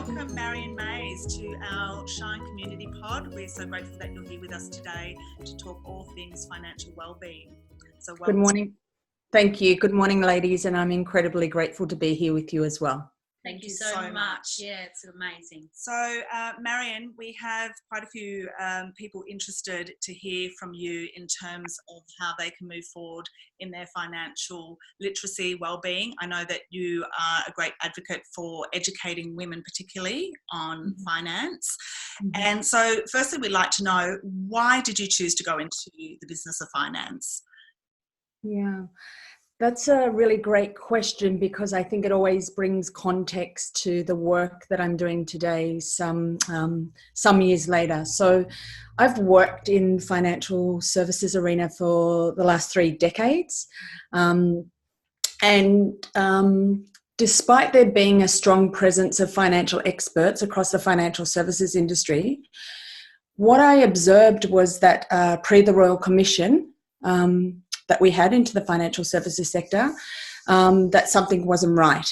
welcome Marion Mays to our Shine Community Pod. We're so grateful that you're here with us today to talk all things financial wellbeing. So Good morning. Thank you. Good morning, ladies, and I'm incredibly grateful to be here with you as well. Thank you so much. Yeah, it's amazing. So, Marion, we have quite a few people interested to hear from you in terms of how they can move forward in their financial literacy well-being. I know that you are a great advocate for educating women, particularly on finance. And so, firstly, we'd like to know, why did you choose to go into the business of finance? Yeah, that's a really great question, because I think it always brings context to the work that I'm doing today some years later. So I've worked in financial services arena for the last 3 decades. Despite there being a strong presence of financial experts across the financial services industry, what I observed was that pre the Royal Commission that we had into the financial services sector, that something wasn't right,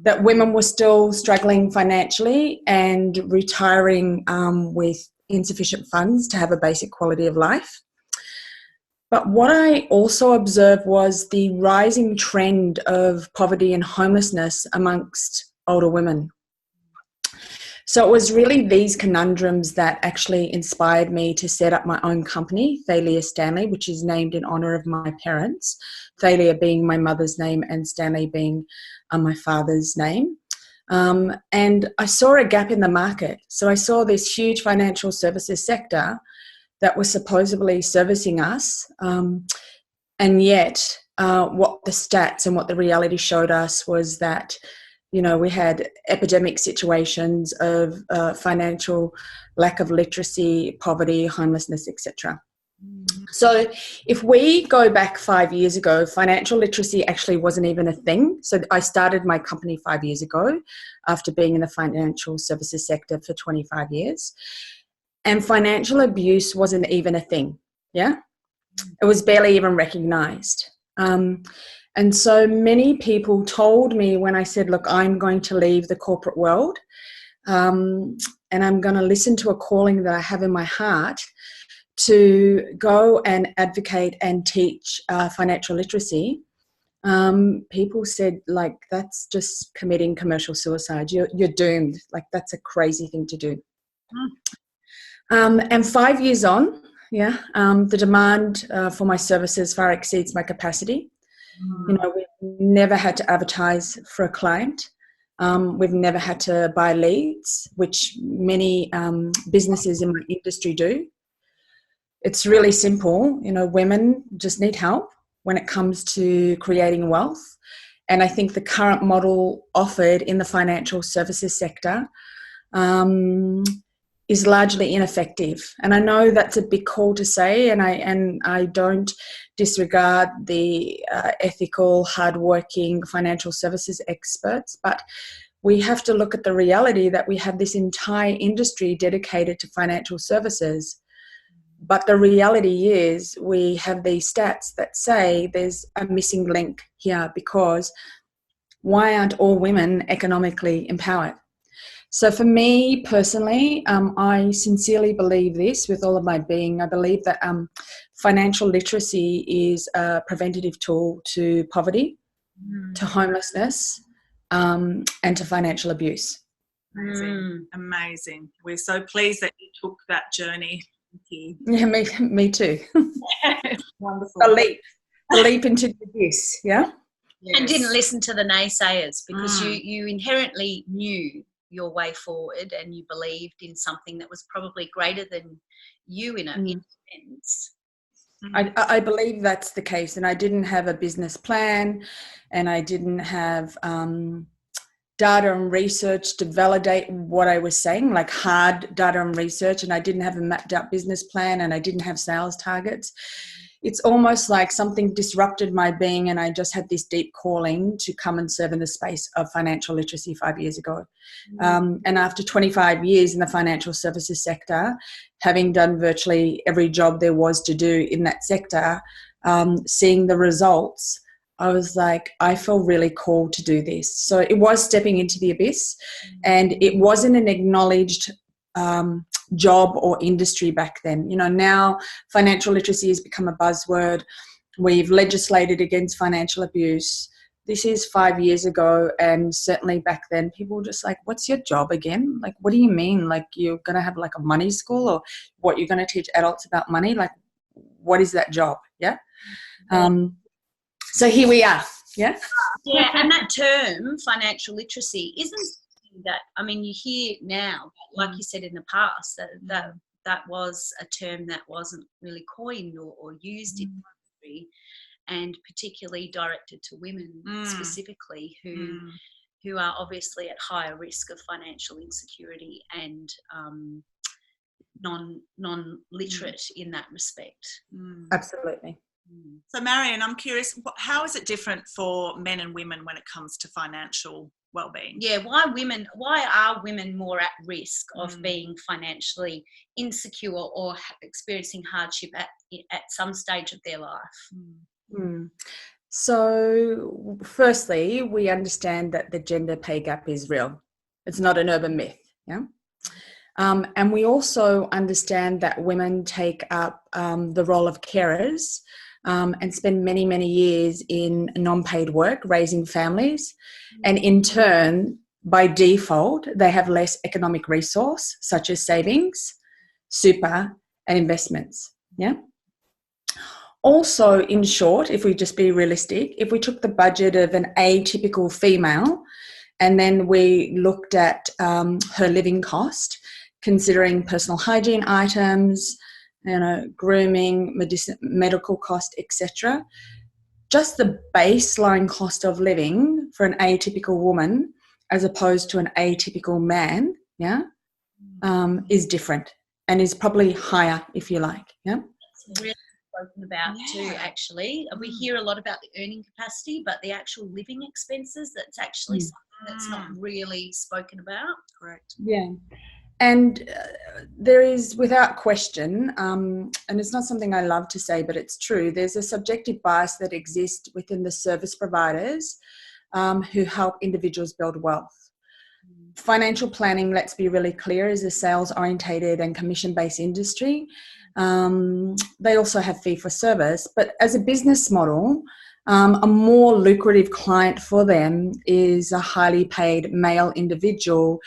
that women were still struggling financially and retiring with insufficient funds to have a basic quality of life. But what I also observed was the rising trend of poverty and homelessness amongst older women. So it was really these conundrums that actually inspired me to set up my own company, Thalia Stanley, which is named in honour of my parents, Thalia being my mother's name and Stanley being my father's name. And I saw a gap in the market. So I saw this huge financial services sector that was supposedly servicing us, and yet what the stats and what the reality showed us was that we had epidemic situations of financial lack of literacy, poverty, homelessness, etc. So if we go back 5 years ago, financial literacy actually wasn't even a thing. So I started my company 5 years ago after being in the financial services sector for 25 years. And financial abuse wasn't even a thing, It was barely even recognised. And so many people told me when I said, look, I'm going to leave the corporate world and I'm going to listen to a calling that I have in my heart to go and advocate and teach financial literacy. People said, like, that's just committing commercial suicide. You're doomed. Like, that's a crazy thing to do. And 5 years on, the demand for my services far exceeds my capacity. We've never had to advertise for a client. We've never had to buy leads, which many businesses in my industry do. It's really simple. Women just need help when it comes to creating wealth. And I think the current model offered in the financial services sector is largely ineffective. And I know that's a big call to say, and I don't disregard the ethical, hardworking financial services experts, but we have to look at the reality that we have this entire industry dedicated to financial services. But the reality is we have these stats that say there's a missing link here, because why aren't all women economically empowered? So for me personally, I sincerely believe this with all of my being. I believe that financial literacy is a preventative tool to poverty, to homelessness, and to financial abuse. Amazing. We're so pleased that you took that journey. Thank you. Yeah, me too. Wonderful. The leap into the abyss, Yes. And didn't listen to the naysayers, because you inherently knew your way forward and you believed in something that was probably greater than you in a sense. I believe that's the case, and I didn't have a business plan, and I didn't have data and research to validate what I was saying, like hard data and research, and I didn't have a mapped out business plan, and I didn't have sales targets. It's almost like something disrupted my being, and I just had this deep calling to come and serve in the space of financial literacy 5 years ago. And after 25 years in the financial services sector, having done virtually every job there was to do in that sector, seeing the results, I was like, I feel really called to do this. So it was stepping into the abyss, and it wasn't an acknowledged job or industry back then. You know, now financial literacy has become a buzzword. We've legislated against financial abuse. This is 5 years ago, and certainly back then people were just like, what's your job again? Like, what do you mean? Like, you're going to have like a money school, or what, you're going to teach adults about money? Like, what is that job? Yeah. So here we are. Yeah. Yeah, and that term, financial literacy, isn't something that, I mean, you hear now, like you said in the past, that was a term that wasn't really coined or used in industry, and particularly directed to women specifically who are obviously at higher risk of financial insecurity and non-literate in that respect. Absolutely. So Marion, I'm curious, how is it different for men and women when it comes to financial well-being? Yeah, why are women more at risk of being financially insecure or experiencing hardship at some stage of their life? So firstly, we understand that the gender pay gap is real. It's not an urban myth. Yeah. And we also understand that women take up the role of carers and spend many, many years in non-paid work, raising families. And in turn, by default, they have less economic resource, such as savings, super, and investments. Yeah. Also, in short, if we just be realistic, if we took the budget of an atypical female and then we looked at her living cost, considering personal hygiene items, you know, grooming, medical cost, etc., just the baseline cost of living for an atypical woman as opposed to an atypical man, yeah, is different and is probably higher, if you like. Yeah. It's really spoken about too, actually. We hear a lot about the earning capacity, but the actual living expenses, that's actually something that's not really spoken about. Correct. Yeah. And there is, without question, and it's not something I love to say, but it's true, there's a subjective bias that exists within the service providers who help individuals build wealth. Financial planning, let's be really clear, is a sales-orientated and commission-based industry. They also have fee for service, but as a business model, a more lucrative client for them is a highly paid male individual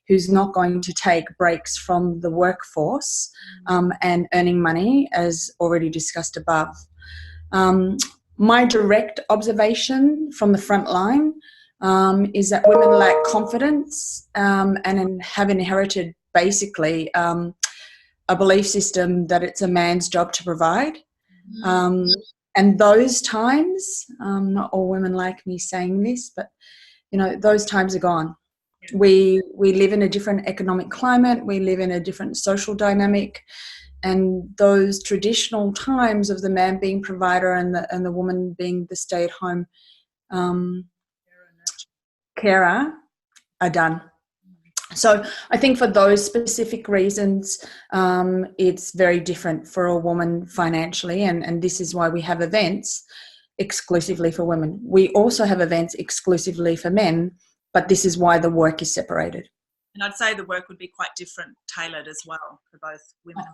who's not going to take breaks from the workforce and earning money, as already discussed above. My direct observation from the front line is that women lack confidence and have inherited basically a belief system that it's a man's job to provide. And those times, not all women like me saying this, but, you know, those times are gone. We live in a different economic climate. We live in a different social dynamic. And those traditional times of the man being provider and the woman being the stay-at-home carer are done. So I think for those specific reasons, it's very different for a woman financially, and this is why we have events exclusively for women. We also have events exclusively for men, but this is why the work is separated. And I'd say the work would be quite different, tailored as well for both women.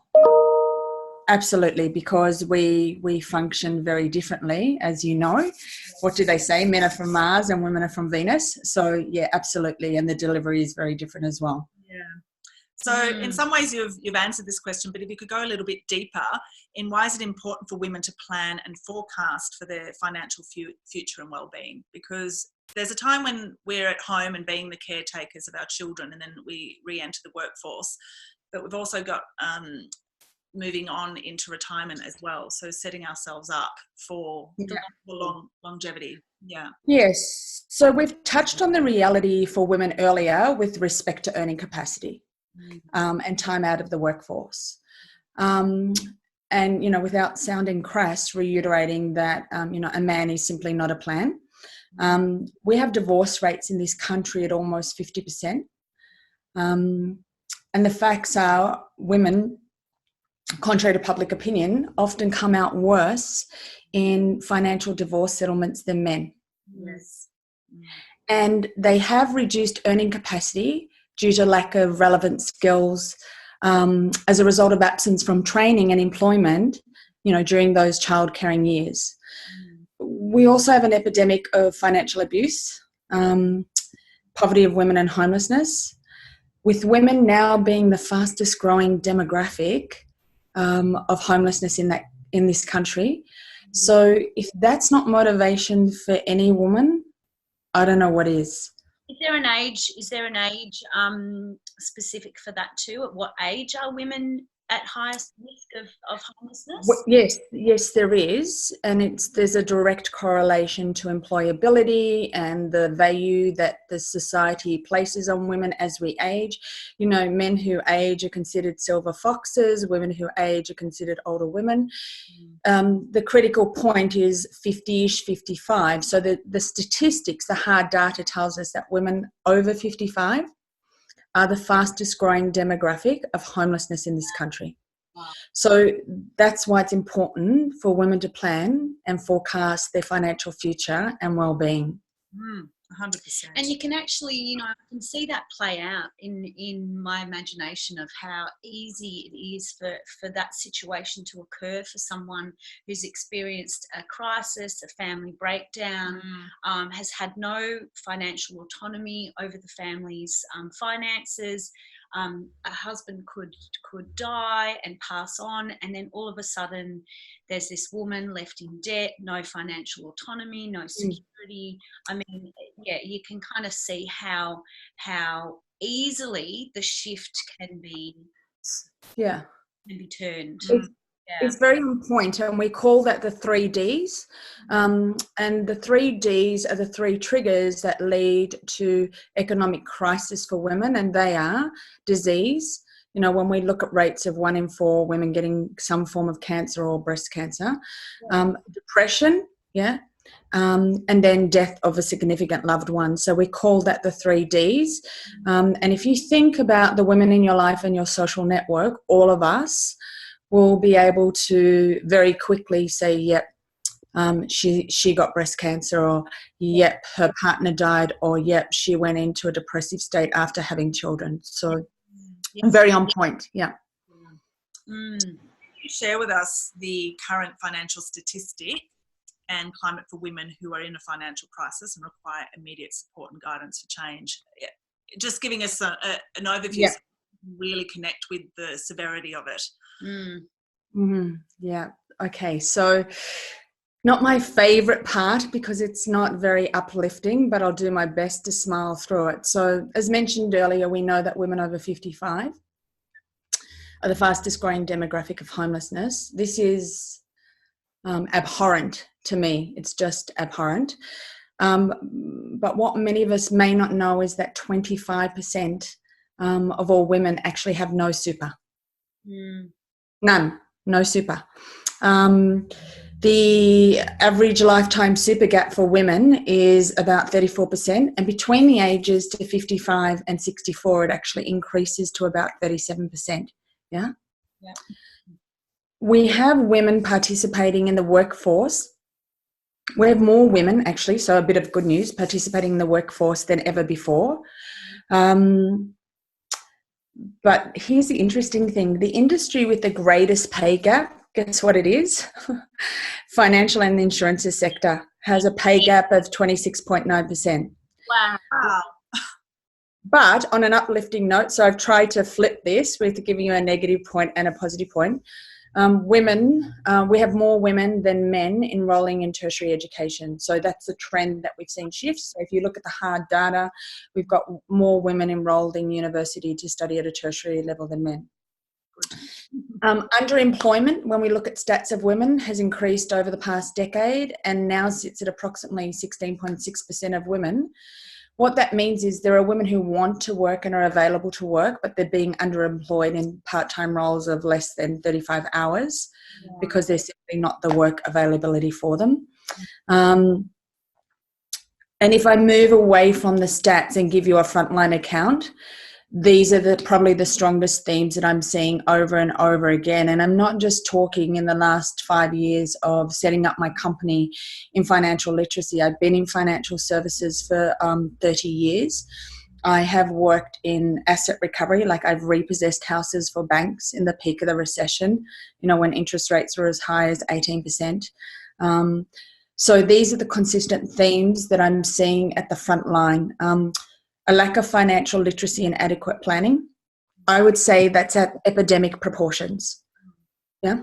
Absolutely, because we function very differently, as you know. What do they say? Men are from Mars and women are from Venus. So, yeah, absolutely. And the delivery is very different as well. Yeah. So in some ways you've answered this question, but if you could go a little bit deeper in why is it important for women to plan and forecast for their financial future and well-being? Because there's a time when we're at home and being the caretakers of our children, and then we re-enter the workforce. But we've also got moving on into retirement as well, so setting ourselves up for longevity. Yes, so we've touched on the reality for women earlier with respect to earning capacity and time out of the workforce, and, you know, without sounding crass, reiterating that you know, a man is simply not a plan. We have divorce rates in this country at almost 50%, and the facts are women, contrary to public opinion, often come out worse in financial divorce settlements than men. Yes. And they have reduced earning capacity due to lack of relevant skills as a result of absence from training and employment, during those child-caring years. We also have an epidemic of financial abuse, poverty of women and homelessness, with women now being the fastest growing demographic of homelessness in this country. So if that's not motivation for any woman, I don't know what is. Is there an age specific for that too? At what age are women at highest risk of homelessness? Yes, there is, and there's a direct correlation to employability and the value that the society places on women as we age. Men who age are considered silver foxes, women who age are considered older women. The critical point is 50-ish, 55. So the statistics, the hard data tells us that women over 55 are the fastest growing demographic of homelessness in this country. Wow. So that's why it's important for women to plan and forecast their financial future and well-being. 100%. And you can actually, I can see that play out in my imagination of how easy it is for that situation to occur for someone who's experienced a crisis, a family breakdown, has had no financial autonomy over the family's finances. A husband could die and pass on, and then all of a sudden there's this woman left in debt, no financial autonomy, no security. I mean, you can kind of see how easily the shift can be turned. It's very on point, and we call that the 3 Ds. And the 3 Ds are the 3 triggers that lead to economic crisis for women, and they are disease. When we look at rates of 1 in 4 women getting some form of cancer or breast cancer, depression, and then death of a significant loved one. So we call that the 3 Ds. And if you think about the women in your life and your social network, all of us will be able to very quickly say, yep, she got breast cancer, or yep, her partner died, or yep, she went into a depressive state after having children. So very on point. Can you share with us the current financial statistic and climate for women who are in a financial crisis and require immediate support and guidance for change? Just giving us an overview so we can really connect with the severity of it. Okay, so not my favorite part because it's not very uplifting, but I'll do my best to smile through it. So as mentioned earlier, we know that women over 55 are the fastest growing demographic of homelessness. This is abhorrent to me. It's just abhorrent. But what many of us may not know is that 25% of all women actually have no super. None. No super. The average lifetime super gap for women is about 34%, and between the ages to 55 and 64, it actually increases to about 37%. We have women participating in the workforce. We have more women, actually, so a bit of good news, participating in the workforce than ever before. But here's the interesting thing. The industry with the greatest pay gap, guess what it is? Financial and insurance sector has a pay gap of 26.9%. Wow. But on an uplifting note, so I've tried to flip this with giving you a negative point and a positive point. Women, we have more women than men enrolling in tertiary education. So that's a trend that we've seen shift. So if you look at the hard data, we've got more women enrolled in university to study at a tertiary level than men. Underemployment, when we look at stats of women, has increased over the past decade and now sits at approximately 16.6% of women. What that means is there are women who want to work and are available to work, but they're being underemployed in part-time roles of less than 35 hours because there's simply not the work availability for them. And if I move away from the stats and give you a frontline account, these are probably the strongest themes that I'm seeing over and over again. And I'm not just talking in the last 5 years of setting up my company in financial literacy. I've been in financial services for 30 years. I have worked in asset recovery, like I've repossessed houses for banks in the peak of the recession, when interest rates were as high as 18%. So these are the consistent themes that I'm seeing at the front line. A lack of financial literacy and adequate planning. I would say that's at epidemic proportions. Yeah.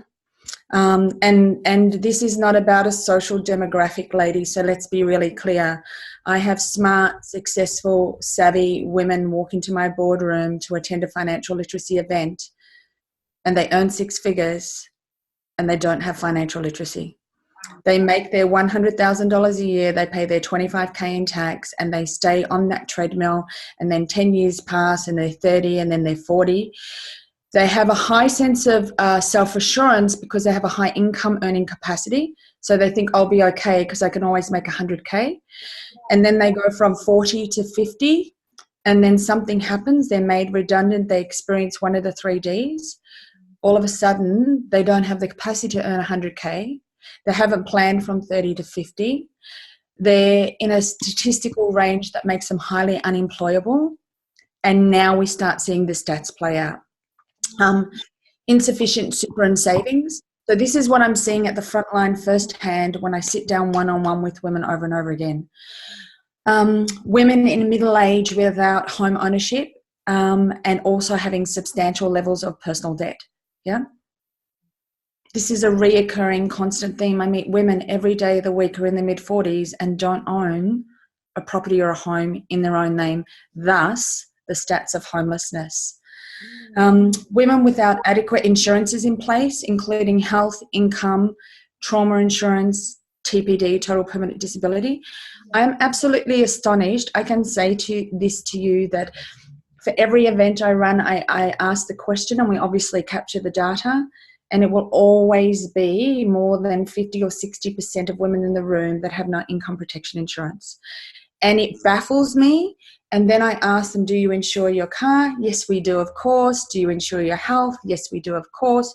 And this is not about a social demographic, ladies, so let's be really clear. I have smart, successful, savvy women walk into my boardroom to attend a financial literacy event, and they earn 6 figures and they don't have financial literacy. They make their $100,000 a year, they pay their $25,000 in tax, and they stay on that treadmill, and then 10 years pass and they're 30 and then they're 40. They have a high sense of self-assurance because they have a high income earning capacity. So they think, I'll be okay because I can always make $100,000. And then they go from 40 to 50, and then something happens. They're made redundant. They experience one of the 3 Ds. All of a sudden, they don't have the capacity to earn $100,000. They haven't planned from 30 to 50. They're in a statistical range that makes them highly unemployable. And now we start seeing the stats play out. Insufficient super and savings. So this is what I'm seeing at the front line firsthand when I sit down one-on-one with women over and over again. Women in middle age without home ownership, and also having substantial levels of personal debt. Yeah. This is a reoccurring constant theme. I meet women every day of the week who are in their mid-40s and don't own a property or a home in their own name, thus the stats of homelessness. Women without adequate insurances in place, including health, income, trauma insurance, TPD, total permanent disability. I am absolutely astonished. I can say to you that for every event I run, I ask the question, and we obviously capture the data, and it will always be more than 50 or 60% of women in the room that have no income protection insurance. And it baffles me. And then I ask them, do you insure your car? Yes, we do, of course. Do you insure your health? Yes, we do, of course.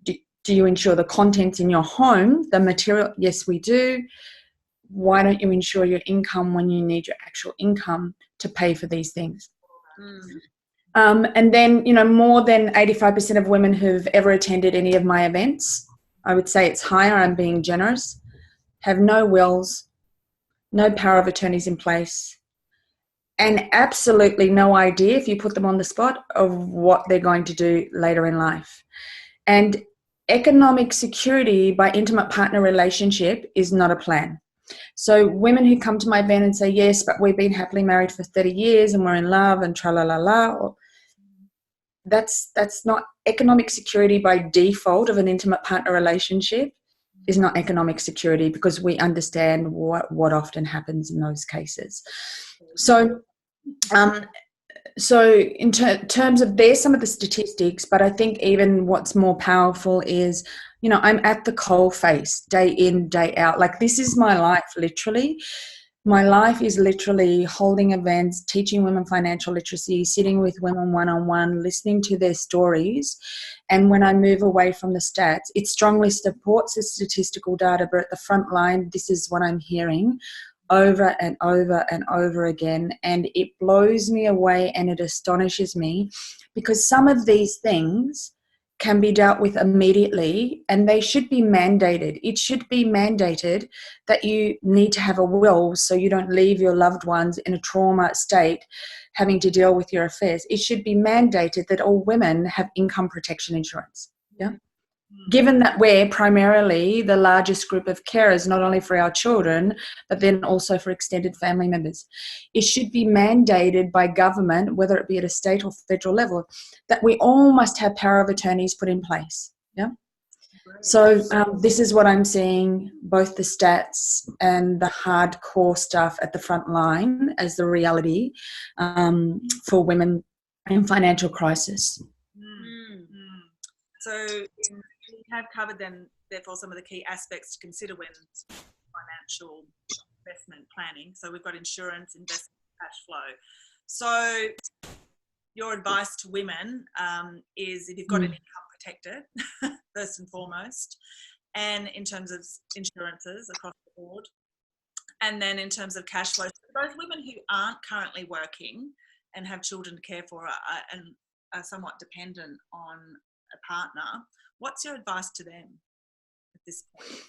Do you insure the contents in your home, the material? Yes, we do. Why don't you insure your income when you need your actual income to pay for these things? And then, more than 85% of women who've ever attended any of my events, I would say it's higher, I'm being generous, have no wills, no power of attorneys in place, and absolutely no idea, if you put them on the spot, of what they're going to do later in life. And economic security by intimate partner relationship is not a plan. So women who come to my event and say, yes, but we've been happily married for 30 years and we're in love and tra-la-la-la, that's not economic security by default of an intimate partner relationship is not economic security, because we understand what often happens in those cases. So in terms of, there's some of the statistics, but I think even what's more powerful is, I'm at the coalface day in, day out. Like, this is my life, literally. My life is literally holding events, teaching women financial literacy, sitting with women one-on-one, listening to their stories. And when I move away from the stats, it strongly supports the statistical data, but at the front line, this is what I'm hearing over and over and over again. And it blows me away and it astonishes me, because some of these things can be dealt with immediately, and they should be mandated. It should be mandated that you need to have a will so you don't leave your loved ones in a trauma state having to deal with your affairs. It should be mandated that all women have income protection insurance. Yeah. Given that we're primarily the largest group of carers, not only for our children, but then also for extended family members. It should be mandated by government, whether it be at a state or federal level, that we all must have power of attorneys put in place. Yeah. So this is what I'm seeing, both the stats and the hardcore stuff at the front line as the reality for women in financial crisis. So we have covered then, therefore, some of the key aspects to consider when financial investment planning. So we've got insurance, investment, cash flow. So your advice to women is if you've got an income protected, first and foremost, and in terms of insurances across the board, and then in terms of cash flow, for those women who aren't currently working and have children to care for and are somewhat dependent on a partner, what's your advice to them at this point?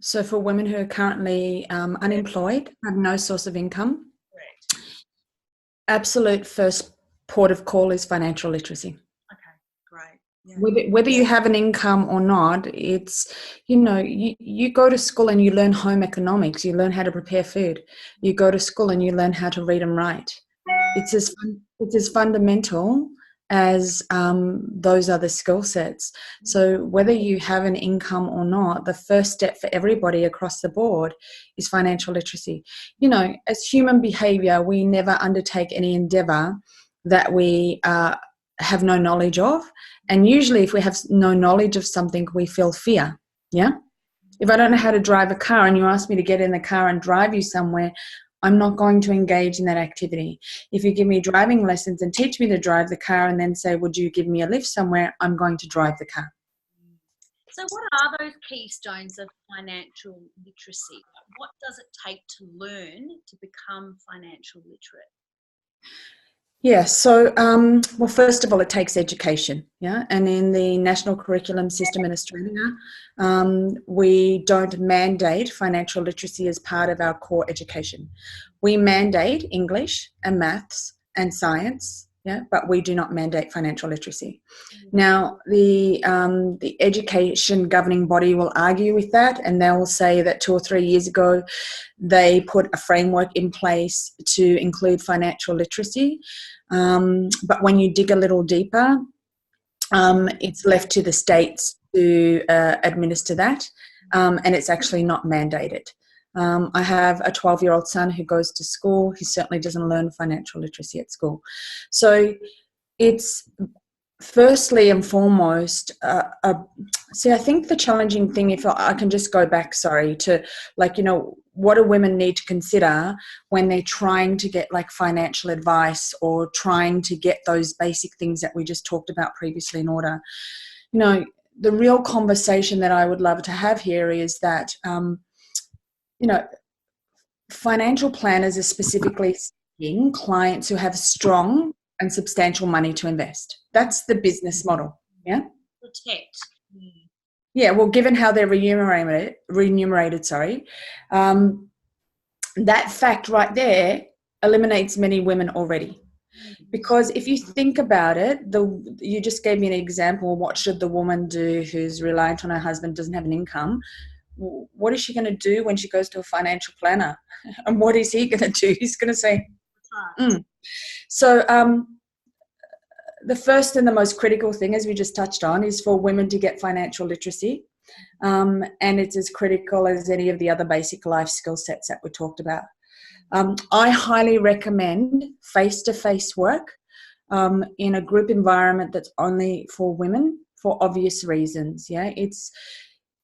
So for women who are currently unemployed, have no source of income, Correct. Absolute first port of call is financial literacy. Okay, great. Yeah. Whether you have an income or not, it's, you go to school and you learn home economics, you learn how to prepare food, you go to school and you learn how to read and write. It's as fundamental as those other skill sets. So whether you have an income or not, the first step for everybody across the board is financial literacy. As human behavior, we undertake undertake any endeavor that we have no knowledge of. And usually if we have no knowledge of something, we feel fear. Yeah. If I don't know how to drive a car and you ask me to get in the car and drive you somewhere, I'm not going to engage in that activity. If you give me driving lessons and teach me to drive the car and then say, would you give me a lift somewhere, I'm going to drive the car. So what are those keystones of financial literacy? What does it take to learn to become financial literate? Yeah, so, well, first of all, it takes education, yeah? And in the national curriculum system in Australia, we don't mandate financial literacy as part of our core education. We mandate English and maths and science, yeah, but we do not mandate financial literacy. Now, the education governing body will argue with that, and they will say that 2 or 3 years ago, they put a framework in place to include financial literacy. But when you dig a little deeper, it's left to the states to administer that, and it's actually not mandated. I have a 12-year-old son who goes to school. He certainly doesn't learn financial literacy at school. So it's firstly and foremost, see, I think the challenging thing, if I can just go back, to what do women need to consider when they're trying to get financial advice or trying to get those basic things that we just talked about previously in order. The real conversation that I would love to have here is that, financial planners are specifically seeking clients who have strong and substantial money to invest. That's the business model, yeah? Protect. Yeah, well, given how they're remunerated, that fact right there eliminates many women already. Because if you think about it, you just gave me an example. What should the woman do who's reliant on her husband, doesn't have an income? What is she going to do when she goes to a financial planner? And what is he going to do? He's going to say, So the first and the most critical thing, as we just touched on, is for women to get financial literacy. And it's as critical as any of the other basic life skill sets that we talked about. I highly recommend face-to-face work in a group environment that's only for women for obvious reasons. Yeah, it's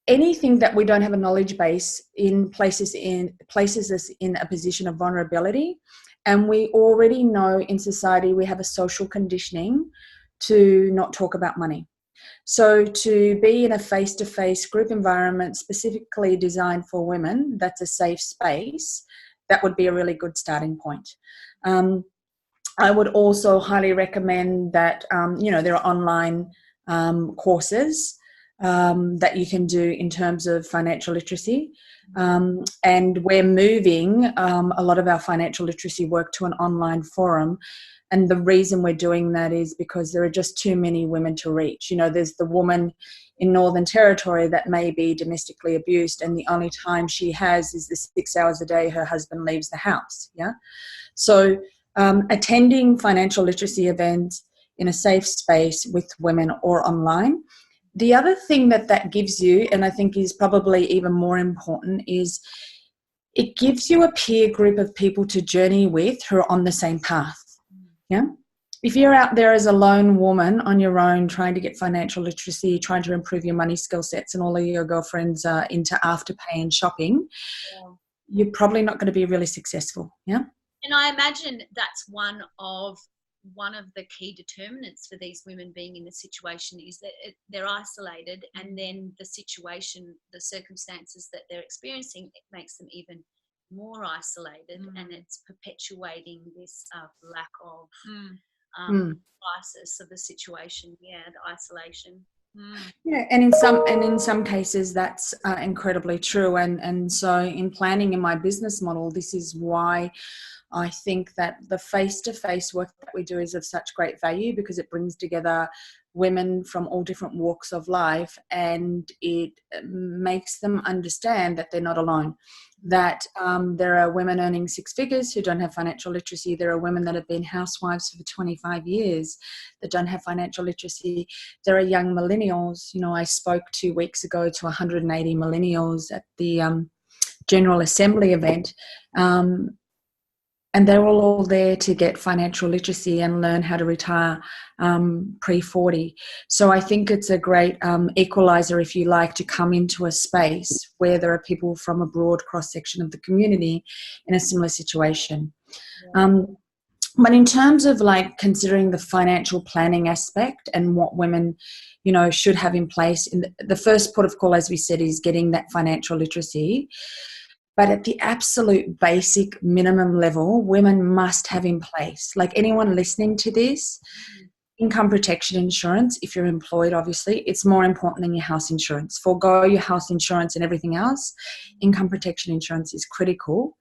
anything that we don't have a knowledge base in places us in a position of vulnerability. And we already know in society we have a social conditioning to not talk about money. So to be in a face-to-face group environment specifically designed for women, that's a safe space, that would be a really good starting point. I would also highly recommend that, there are online courses that you can do in terms of financial literacy. And we're moving a lot of our financial literacy work to an online forum. And the reason we're doing that is because there are just too many women to reach. There's the woman in Northern Territory that may be domestically abused, and the only time she has is the 6 hours a day her husband leaves the house. Yeah. So attending financial literacy events in a safe space with women or online. The other thing that gives you, and I think is probably even more important, is it gives you a peer group of people to journey with who are on the same path. Yeah. If you're out there as a lone woman on your own trying to get financial literacy, trying to improve your money skill sets, and all of your girlfriends are into Afterpay and shopping, you're probably not going to be really successful. Yeah. And I imagine that's one of one of the key determinants for these women being in the situation is that they're isolated, and then the situation, the circumstances that they're experiencing, it makes them even more isolated, and it's perpetuating this lack of crisis of the situation. Yeah, the isolation. Yeah, and in some cases that's incredibly true, and so in planning in my business model, this is why I think that the face-to-face work that we do is of such great value, because it brings together women from all different walks of life, and it makes them understand that they're not alone, that there are women earning six figures who don't have financial literacy. There are women that have been housewives for 25 years that don't have financial literacy. There are young millennials. You know, I spoke 2 weeks ago to 180 millennials at the General Assembly event, and they're all there to get financial literacy and learn how to retire pre-40. So I think it's a great equalizer, if you like, to come into a space where there are people from a broad cross-section of the community in a similar situation. But in terms of like considering the financial planning aspect and what women, you know, should have in place, in the first port of call, as we said, is getting that financial literacy. But at the absolute basic minimum level, women must have in place, like anyone listening to this, income protection insurance. If you're employed, obviously, it's more important than your house insurance. Forgo your house insurance and everything else. Income protection insurance is critical.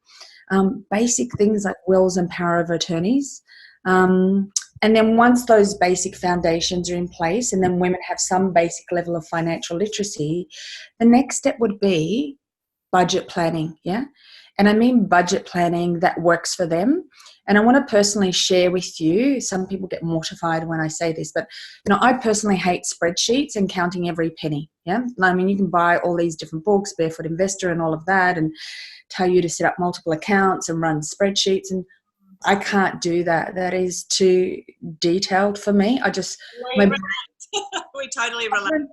Basic things like wills and power of attorneys. And then once those basic foundations are in place, and then women have some basic level of financial literacy, the next step would be budget planning, yeah? And I mean budget planning that works for them. And I want to personally share with you, some people get mortified when I say this, but you know, I personally hate spreadsheets and counting every penny, yeah? I mean, you can buy all these different books, Barefoot Investor and all of that, and tell you to set up multiple accounts and run spreadsheets, and I can't do that. That is too detailed for me. We totally relate.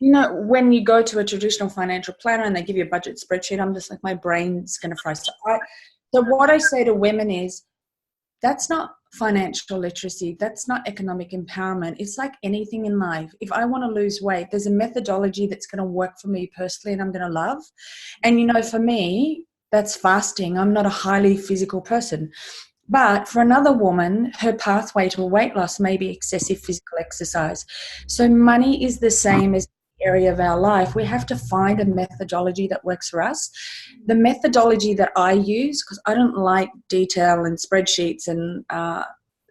You know, when you go to a traditional financial planner and they give you a budget spreadsheet, I'm just like, my brain's going to fry. So what I say to women is, that's not financial literacy. That's not economic empowerment. It's like anything in life. If I want to lose weight, there's a methodology that's going to work for me personally and I'm going to love. And, you know, for me, that's fasting. I'm not a highly physical person. But for another woman, her pathway to weight loss may be excessive physical exercise. So money is the same as area of our life. We have to find a methodology that works for us. The methodology that I use, because I don't like detail and spreadsheets and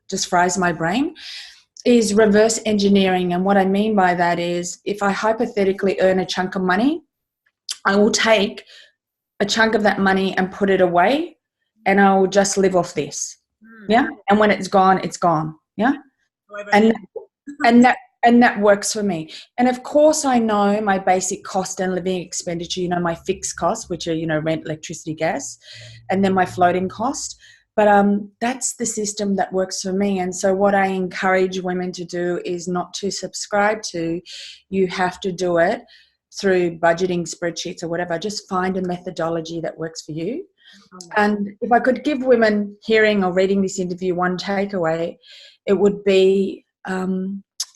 just fries my brain, is reverse engineering. And what I mean by that is, if I hypothetically earn a chunk of money, I will take a chunk of that money and put it away, and I will just live off this. Yeah. And when it's gone, it's gone. Yeah. And that works for me. And of course, I know my basic cost and living expenditure, you know, my fixed costs, which are, you know, rent, electricity, gas, and then my floating cost. But that's the system that works for me. And so what I encourage women to do is not to subscribe to, you have to do it through budgeting spreadsheets or whatever. Just find a methodology that works for you. And if I could give women hearing or reading this interview one takeaway, it would be,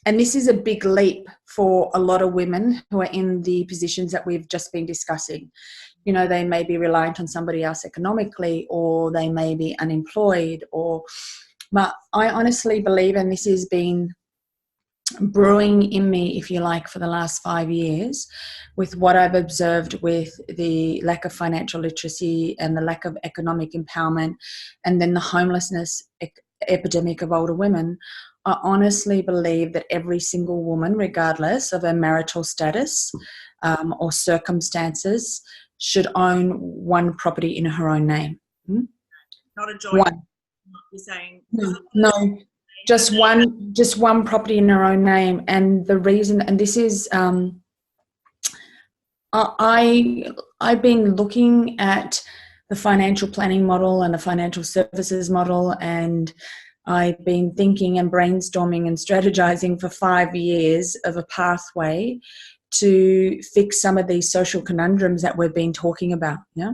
and this is a big leap for a lot of women who are in the positions that we've just been discussing. You know, they may be reliant on somebody else economically, or they may be unemployed, but I honestly believe, and this has been brewing in me, if you like, for the last 5 years, with what I've observed with the lack of financial literacy and the lack of economic empowerment, and then the homelessness epidemic of older women. I honestly believe that every single woman, regardless of her marital status or circumstances, should own one property in her own name. Not a joint. One. You're saying? No, just one property in her own name. And the reason, and this is, I've been looking at the financial planning model and the financial services model, and I've been thinking and brainstorming and strategizing for 5 years of a pathway to fix some of these social conundrums that we've been talking about. Yeah.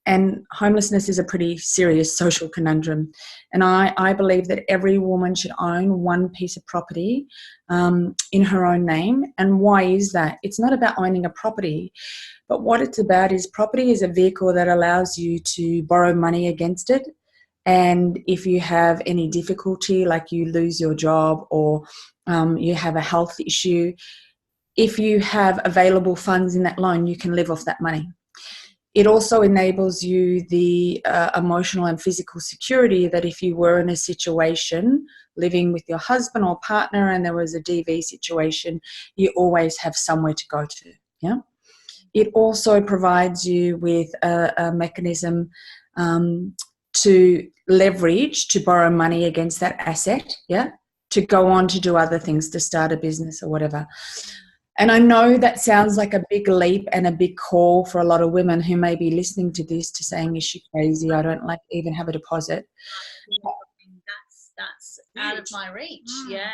And homelessness is a pretty serious social conundrum. And I believe that every woman should own one piece of property in her own name. And why is that? It's not about owning a property, but what it's about is property is a vehicle that allows you to borrow money against it. And if you have any difficulty, like you lose your job or you have a health issue, if you have available funds in that loan, you can live off that money. It also enables you the emotional and physical security that if you were in a situation living with your husband or partner and there was a DV situation, you always have somewhere to go to. Yeah. It also provides you with a mechanism to leverage, to borrow money against that asset, yeah, to go on to do other things, to start a business or whatever. And I know that sounds like a big leap and a big call for a lot of women who may be listening to this to saying, is she crazy? I don't like even have a deposit. That's out of my reach. Yeah.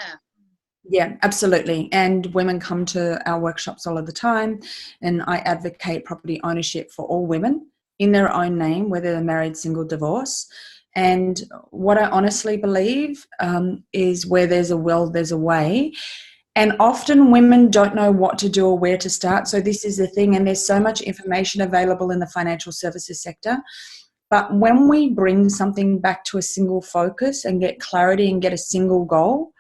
Yeah, absolutely. And women come to our workshops all of the time, and I advocate property ownership for all women in their own name, whether they're married, single, divorce. And what I honestly believe is where there's a will, there's a way. And often women don't know what to do or where to start. So this is the thing, and there's so much information available in the financial services sector. But when we bring something back to a single focus and get clarity and get a single goal,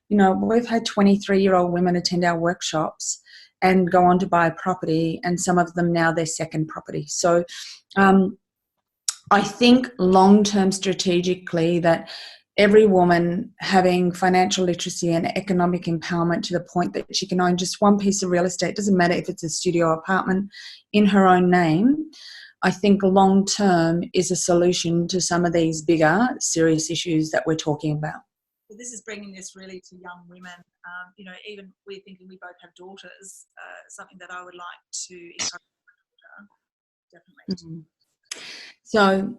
you know, we've had 23-year-old women attend our workshops and go on to buy a property, and some of them now their second property. So I think long-term strategically that every woman having financial literacy and economic empowerment to the point that she can own just one piece of real estate, doesn't matter if it's a studio apartment, in her own name, I think long-term is a solution to some of these bigger, serious issues that we're talking about. So this is bringing this really to young women. You know, even we're thinking we both have daughters, something that I would like to encourage my daughter, definitely. Mm-hmm. So,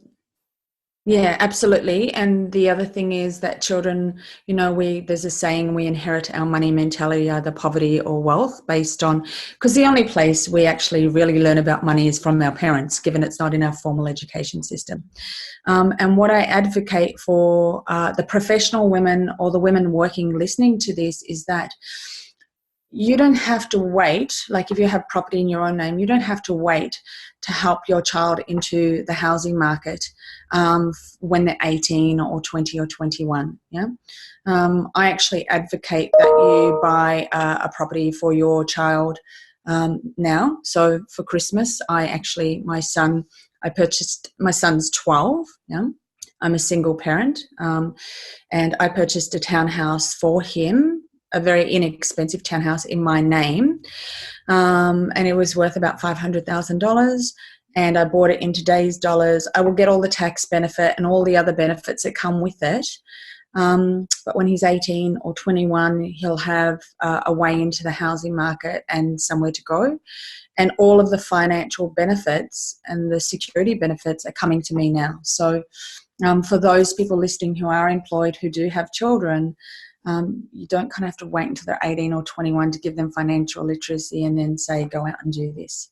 yeah, absolutely. And the other thing is that children, you know, there's a saying, we inherit our money mentality, either poverty or wealth, based on, because the only place we actually really learn about money is from our parents, given it's not in our formal education system. And what I advocate for the professional women or the women listening to this is that you don't have to wait, like if you have property in your own name, you don't have to wait to help your child into the housing market when they're 18 or 20 or 21. Yeah, I actually advocate that you buy a property for your child now. So for Christmas, my son's 12. Yeah, I'm a single parent, and I purchased a townhouse for him, a very inexpensive townhouse in my name, and it was worth about $500,000, and I bought it in today's dollars. I will get all the tax benefit and all the other benefits that come with it, but when he's 18 or 21, he'll have a way into the housing market and somewhere to go, and all of the financial benefits and the security benefits are coming to me now. So for those people listening who are employed, who do have children, you don't kind of have to wait until they're 18 or 21 to give them financial literacy and then say, go out and do this.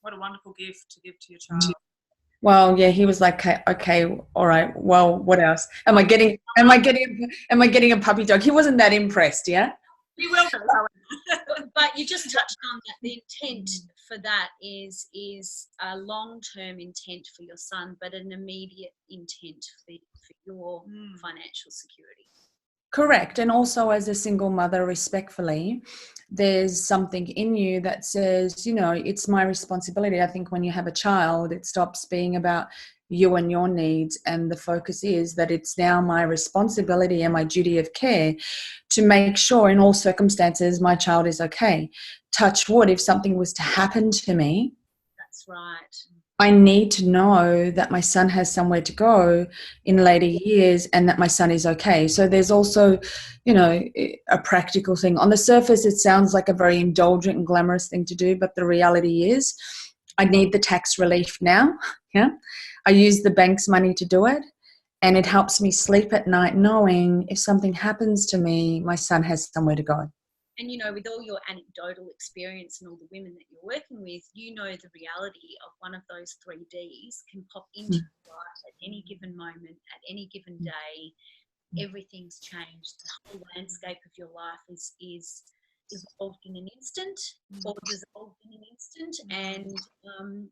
What a wonderful gift to give to your child. Well, yeah, he was like, okay, all right. Well, what else? Am I getting a puppy dog? He wasn't that impressed, yeah? He will. But you just touched on that. The intent for that is a long-term intent for your son, but an immediate intent for your financial security. Correct. And also as a single mother, respectfully, there's something in you that says, you know, it's my responsibility. I think when you have a child, it stops being about you and your needs, and the focus is that it's now my responsibility and my duty of care to make sure in all circumstances my child is okay. Touch wood, if something was to happen to me, that's right, I need to know that my son has somewhere to go in later years and that my son is okay. So there's also, you know, a practical thing. On the surface, it sounds like a very indulgent and glamorous thing to do, but the reality is I need the tax relief now. Yeah, I use the bank's money to do it, and it helps me sleep at night knowing if something happens to me, my son has somewhere to go. And, you know, with all your anecdotal experience and all the women that you're working with, you know the reality of one of those 3Ds can pop into your life at any given moment, at any given day. Everything's changed. The whole landscape of your life is evolved in an instant, or dissolved in an instant. And,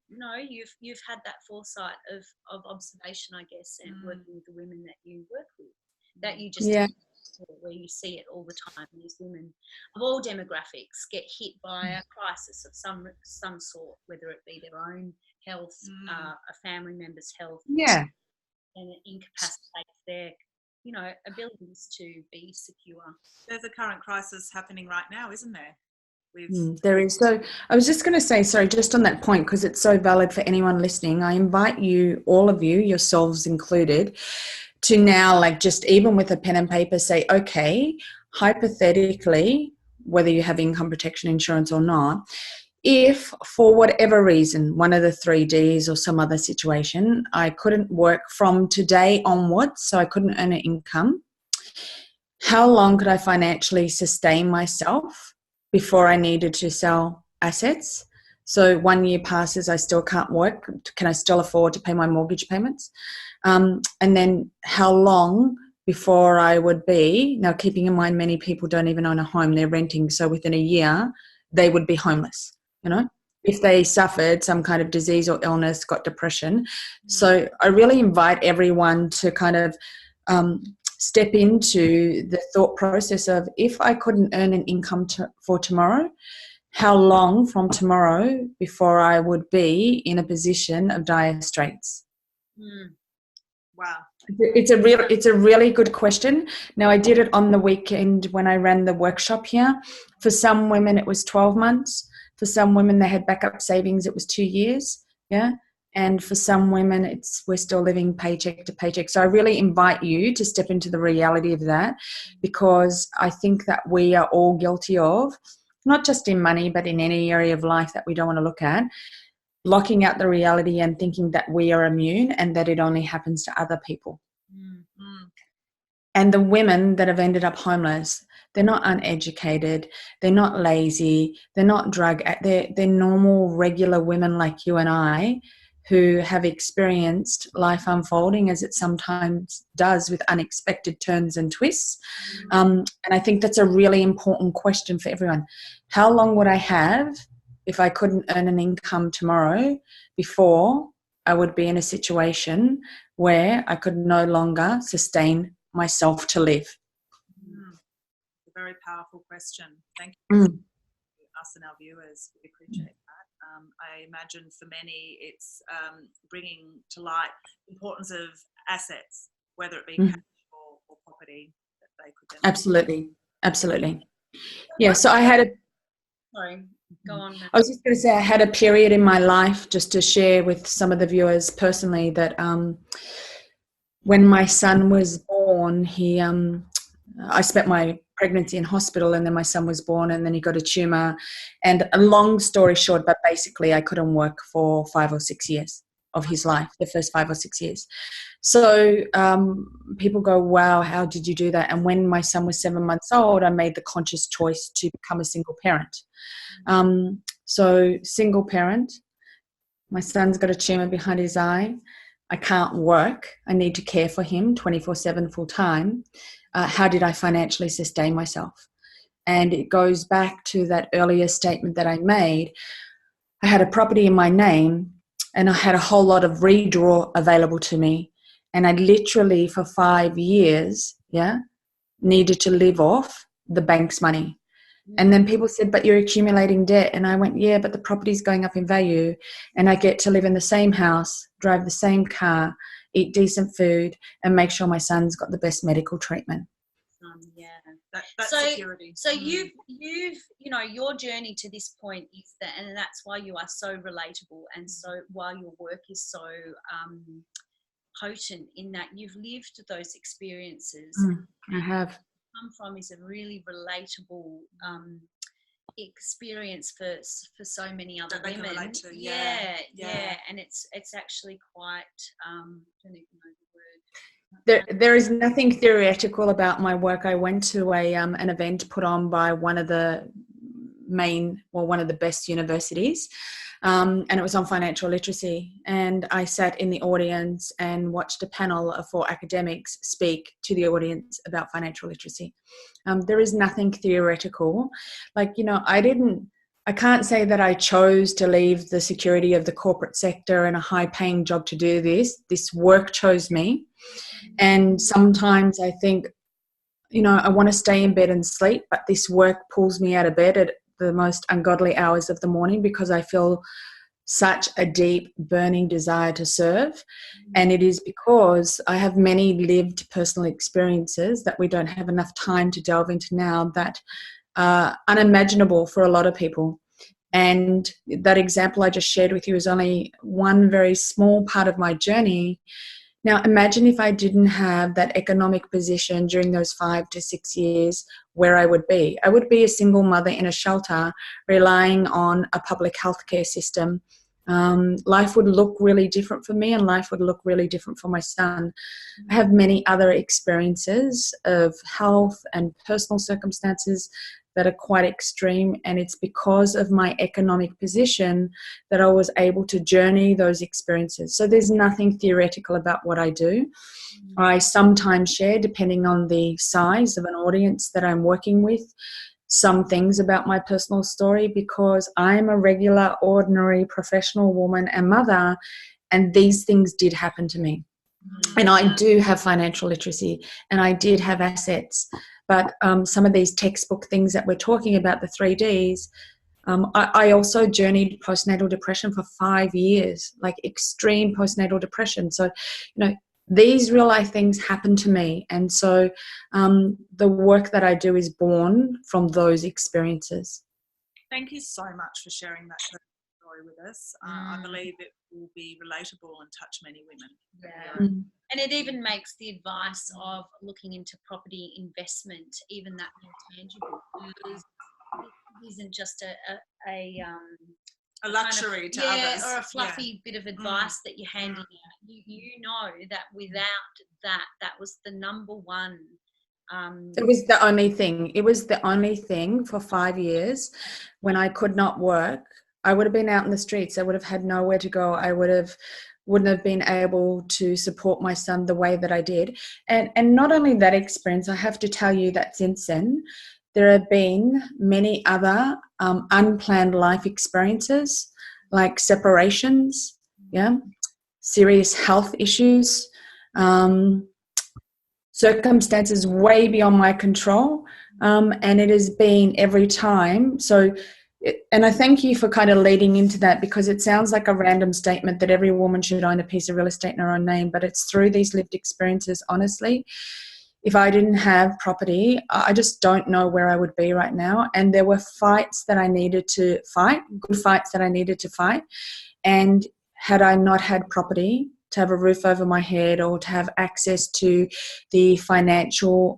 you know, you've had that foresight of observation, I guess, and working with the women that you work with, that you just where you see it all the time. These women of all demographics get hit by a crisis of some sort, whether it be their own health, a family member's health, and it incapacitates their, you know, abilities to be secure. There's a current crisis happening right now, isn't there? There is. So I was just going to say, sorry, just on that point, because it's so valid for anyone listening, I invite you, all of you, yourselves included, to now, like, just even with a pen and paper, say, okay, hypothetically, whether you have income protection insurance or not, if for whatever reason, one of the 3Ds or some other situation, I couldn't work from today onwards, so I couldn't earn an income, how long could I financially sustain myself before I needed to sell assets? So 1 year passes, I still can't work. Can I still afford to pay my mortgage payments? And then how long before I would be, now keeping in mind many people don't even own a home, they're renting, so within a year they would be homeless, you know, if they suffered some kind of disease or illness, got depression. So I really invite everyone to kind of step into the thought process of, if I couldn't earn an income for tomorrow, how long from tomorrow before I would be in a position of dire straits? Wow. It's a really good question. Now, I did it on the weekend when I ran the workshop here. For some women, it was 12 months. For some women, they had backup savings. It was 2 years. Yeah. And for some women, we're still living paycheck to paycheck. So I really invite you to step into the reality of that, because I think that we are all guilty of, not just in money, but in any area of life that we don't want to look at, blocking out the reality and thinking that we are immune and that it only happens to other people. And the women that have ended up homeless, they're not uneducated, they're not lazy, they're not they're normal, regular women like you and I, who have experienced life unfolding as it sometimes does, with unexpected turns and twists. And I think that's a really important question for everyone. How long would I have if I couldn't earn an income tomorrow before I would be in a situation where I could no longer sustain myself to live? It's a very powerful question. Thank you to us and our viewers. We appreciate that. I imagine for many it's bringing to light the importance of assets, whether it be cash or property, that they could then... Absolutely. Yeah, so I had a... Sorry, go on. I was just going to say, I had a period in my life, just to share with some of the viewers personally, that when my son was born, I spent my pregnancy in hospital, and then my son was born, and then he got a tumor. And a long story short, but basically I couldn't work for 5 or 6 years of his life, the first 5 or 6 years. So people go, wow, how did you do that? And when my son was 7 months old, I made the conscious choice to become a single parent. So single parent, my son's got a tumor behind his eye. I can't work. I need to care for him 24/7 full time. How did I financially sustain myself? And it goes back to that earlier statement that I made. I had a property in my name, and I had a whole lot of redraw available to me. And I literally, for 5 years, needed to live off the bank's money. And then people said, but you're accumulating debt. And I went, yeah, but the property's going up in value, and I get to live in the same house, drive the same car, eat decent food, and make sure my son's got the best medical treatment. That's security. So you've you know, your journey to this point is that, and that's why you are so relatable, and so why your work is so potent, in that you've lived those experiences. I have. Come from is a really relatable experience for so many other women. Can relate to. Yeah. And it's actually quite I don't even know the word. There is nothing theoretical about my work. I went to an event put on by one of the best universities, and it was on financial literacy. And I sat in the audience and watched a panel of 4 academics speak to the audience about financial literacy. There is nothing theoretical. Like, I can't say that I chose to leave the security of the corporate sector and a high-paying job to do this. This work chose me. And sometimes I think, I want to stay in bed and sleep, but this work pulls me out of bed at the most ungodly hours of the morning because I feel such a deep, burning desire to serve. And it is because I have many lived personal experiences that we don't have enough time to delve into now that are unimaginable for a lot of people. And that example I just shared with you is only one very small part of my journey. Now, imagine if I didn't have that economic position during those 5 to 6 years, where I would be. I would be a single mother in a shelter relying on a public healthcare system. Life would look really different for me, and life would look really different for my son. I have many other experiences of health and personal circumstances that are quite extreme, and it's because of my economic position that I was able to journey those experiences. So there's nothing theoretical about what I do. I sometimes share, depending on the size of an audience that I'm working with, some things about my personal story, because I'm a regular, ordinary, professional woman and mother, and these things did happen to me. And I do have financial literacy, and I did have assets. But some of these textbook things that we're talking about, the 3Ds, I also journeyed postnatal depression for 5 years, like extreme postnatal depression. So, these real life things happen to me. And so the work that I do is born from those experiences. Thank you so much for sharing that story with us. I believe it will be relatable and touch many women. Yeah. And it even makes the advice of looking into property investment even that more tangible. It isn't just a luxury to others. Or a fluffy bit of advice that you're handing out. You know that without that was the number one. It was the only thing. It was the only thing for 5 years when I could not work. I would have been out in the streets. I would have had nowhere to go. I wouldn't have been able to support my son the way that I did. And not only that experience, I have to tell you that since then, there have been many other unplanned life experiences, like separations, serious health issues, circumstances way beyond my control. And it has been every time. And I thank you for kind of leading into that, because it sounds like a random statement that every woman should own a piece of real estate in her own name, but it's through these lived experiences. Honestly, if I didn't have property, I just don't know where I would be right now. And there were fights that I needed to fight, good fights that I needed to fight. And had I not had property, to have a roof over my head or to have access to the financial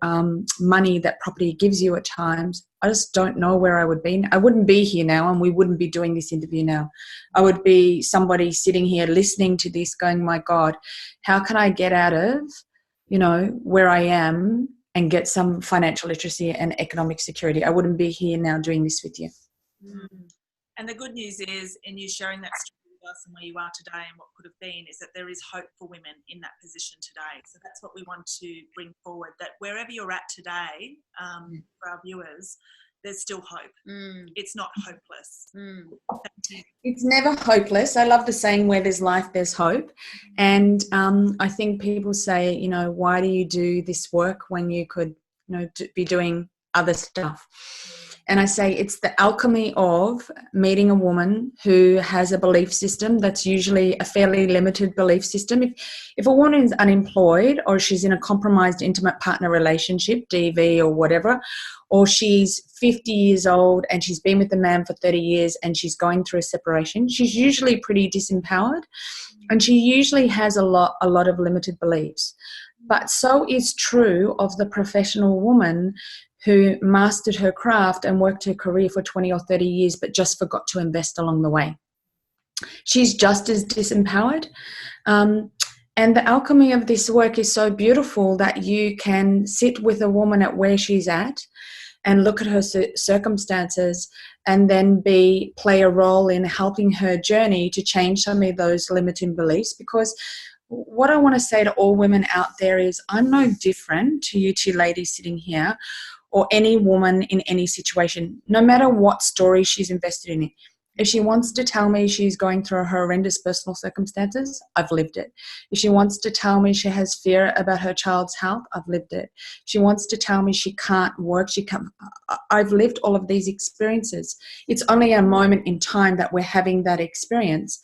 money that property gives you at times, I just don't know where I would be. I wouldn't be here now, and we wouldn't be doing this interview now. I would be somebody sitting here listening to this going, my God, how can I get out of, where I am and get some financial literacy and economic security? I wouldn't be here now doing this with you. And the good news is, in you sharing that story with us and where you are today and what could have been, is that there is hope for women in that position today. So that's what we want to bring forward, that wherever you're at today, for our viewers, there's still hope. It's not hopeless. It's never hopeless. I love the saying, where there's life, there's hope. And I think people say, why do you do this work when you could, be doing other stuff? And I say it's the alchemy of meeting a woman who has a belief system that's usually a fairly limited belief system. If a woman is unemployed, or she's in a compromised intimate partner relationship, DV or whatever, or she's 50 years old and she's been with the man for 30 years and she's going through a separation, she's usually pretty disempowered, and she usually has a lot of limited beliefs. But so is true of the professional woman who mastered her craft and worked her career for 20 or 30 years but just forgot to invest along the way. She's just as disempowered. And And the alchemy of this work is so beautiful that you can sit with a woman at where she's at and look at her circumstances, and then play a role in helping her journey to change some of those limiting beliefs. Because what I want to say to all women out there is, I'm no different to you two ladies sitting here, or any woman in any situation, no matter what story she's invested in. If she wants to tell me she's going through horrendous personal circumstances, I've lived it. If she wants to tell me she has fear about her child's health, I've lived it. If she wants to tell me she can't work, I've lived all of these experiences. It's only a moment in time that we're having that experience.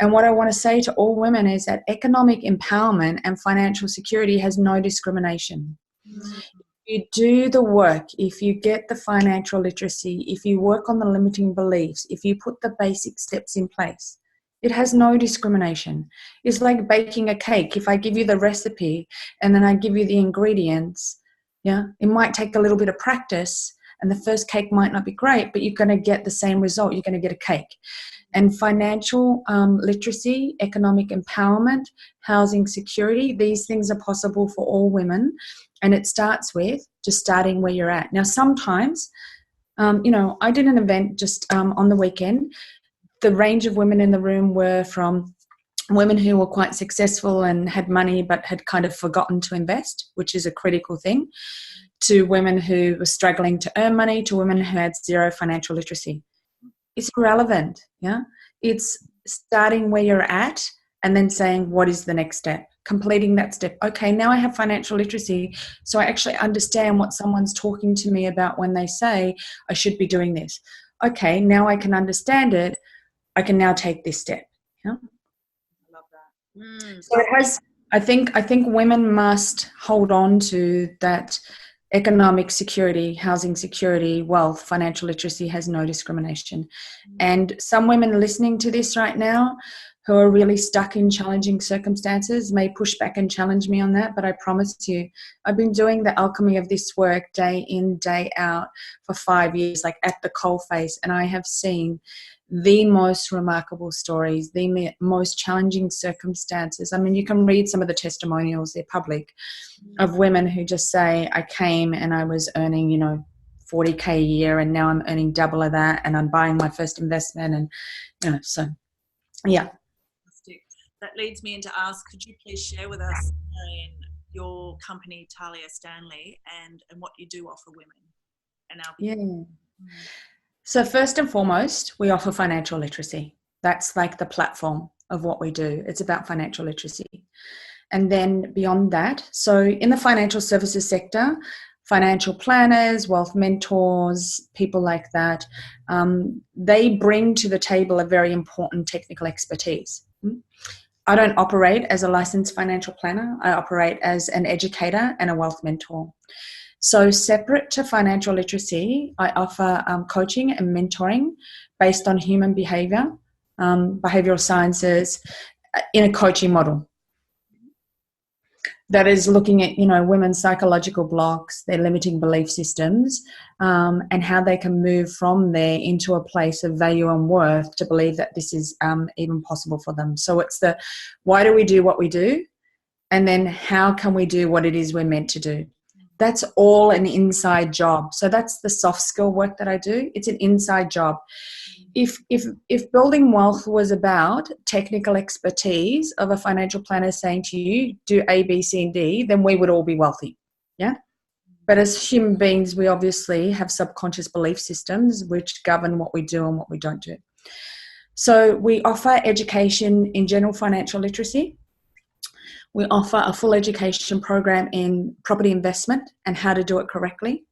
And what I want to say to all women is that economic empowerment and financial security has no discrimination. You do the work, if you get the financial literacy, if you work on the limiting beliefs, if you put the basic steps in place, it has no discrimination. It's like baking a cake. If I give you the recipe and then I give you the ingredients, it might take a little bit of practice, and the first cake might not be great, but you're going to get the same result. You're going to get a cake. And financial literacy, economic empowerment, housing security, these things are possible for all women. And it starts with just starting where you're at. Now, sometimes, I did an event just on the weekend. The range of women in the room were from women who were quite successful and had money but had kind of forgotten to invest, which is a critical thing, to women who were struggling to earn money, to women who had zero financial literacy. It's irrelevant, It's starting where you're at and then saying, what is the next step? Completing that step. Okay, now I have financial literacy, so I actually understand what someone's talking to me about when they say I should be doing this. Okay, now I can understand it. I can now take this step. I love that. So it has. I think women must hold on to that. Economic security, housing security, wealth, financial literacy has no discrimination. And some women listening to this right now who are really stuck in challenging circumstances may push back and challenge me on that, but I promise you, I've been doing the alchemy of this work day in, day out for 5 years, like at the coalface, and I have seen the most remarkable stories, the most challenging circumstances. I mean, you can read some of the testimonials, they're public, of women who just say, I came and I was earning, $40K a year, and now I'm earning double of that, and I'm buying my first investment. And, so, yeah. That leads me into ask, could you please share with us, Marion, your company, Talia Stanley, and what you do offer women and our people? Yeah. So first and foremost, we offer financial literacy. That's like the platform of what we do. It's about financial literacy. And then beyond that, so in the financial services sector, financial planners, wealth mentors, people like that, they bring to the table a very important technical expertise. I don't operate as a licensed financial planner. I operate as an educator and a wealth mentor. So separate to financial literacy, I offer coaching and mentoring based on human behavior, behavioral sciences, in a coaching model. That is looking at, women's psychological blocks, their limiting belief systems, and how they can move from there into a place of value and worth to believe that this is even possible for them. So it's the why do we do what we do, and then how can we do what it is we're meant to do. That's all an inside job. So that's the soft skill work that I do. It's an inside job. If building wealth was about technical expertise of a financial planner saying to you, do A, B, C, and D, then we would all be wealthy. Yeah. But as human beings, we obviously have subconscious belief systems which govern what we do and what we don't do. So we offer education in general financial literacy. We offer a full education program in property investment and how to do it correctly.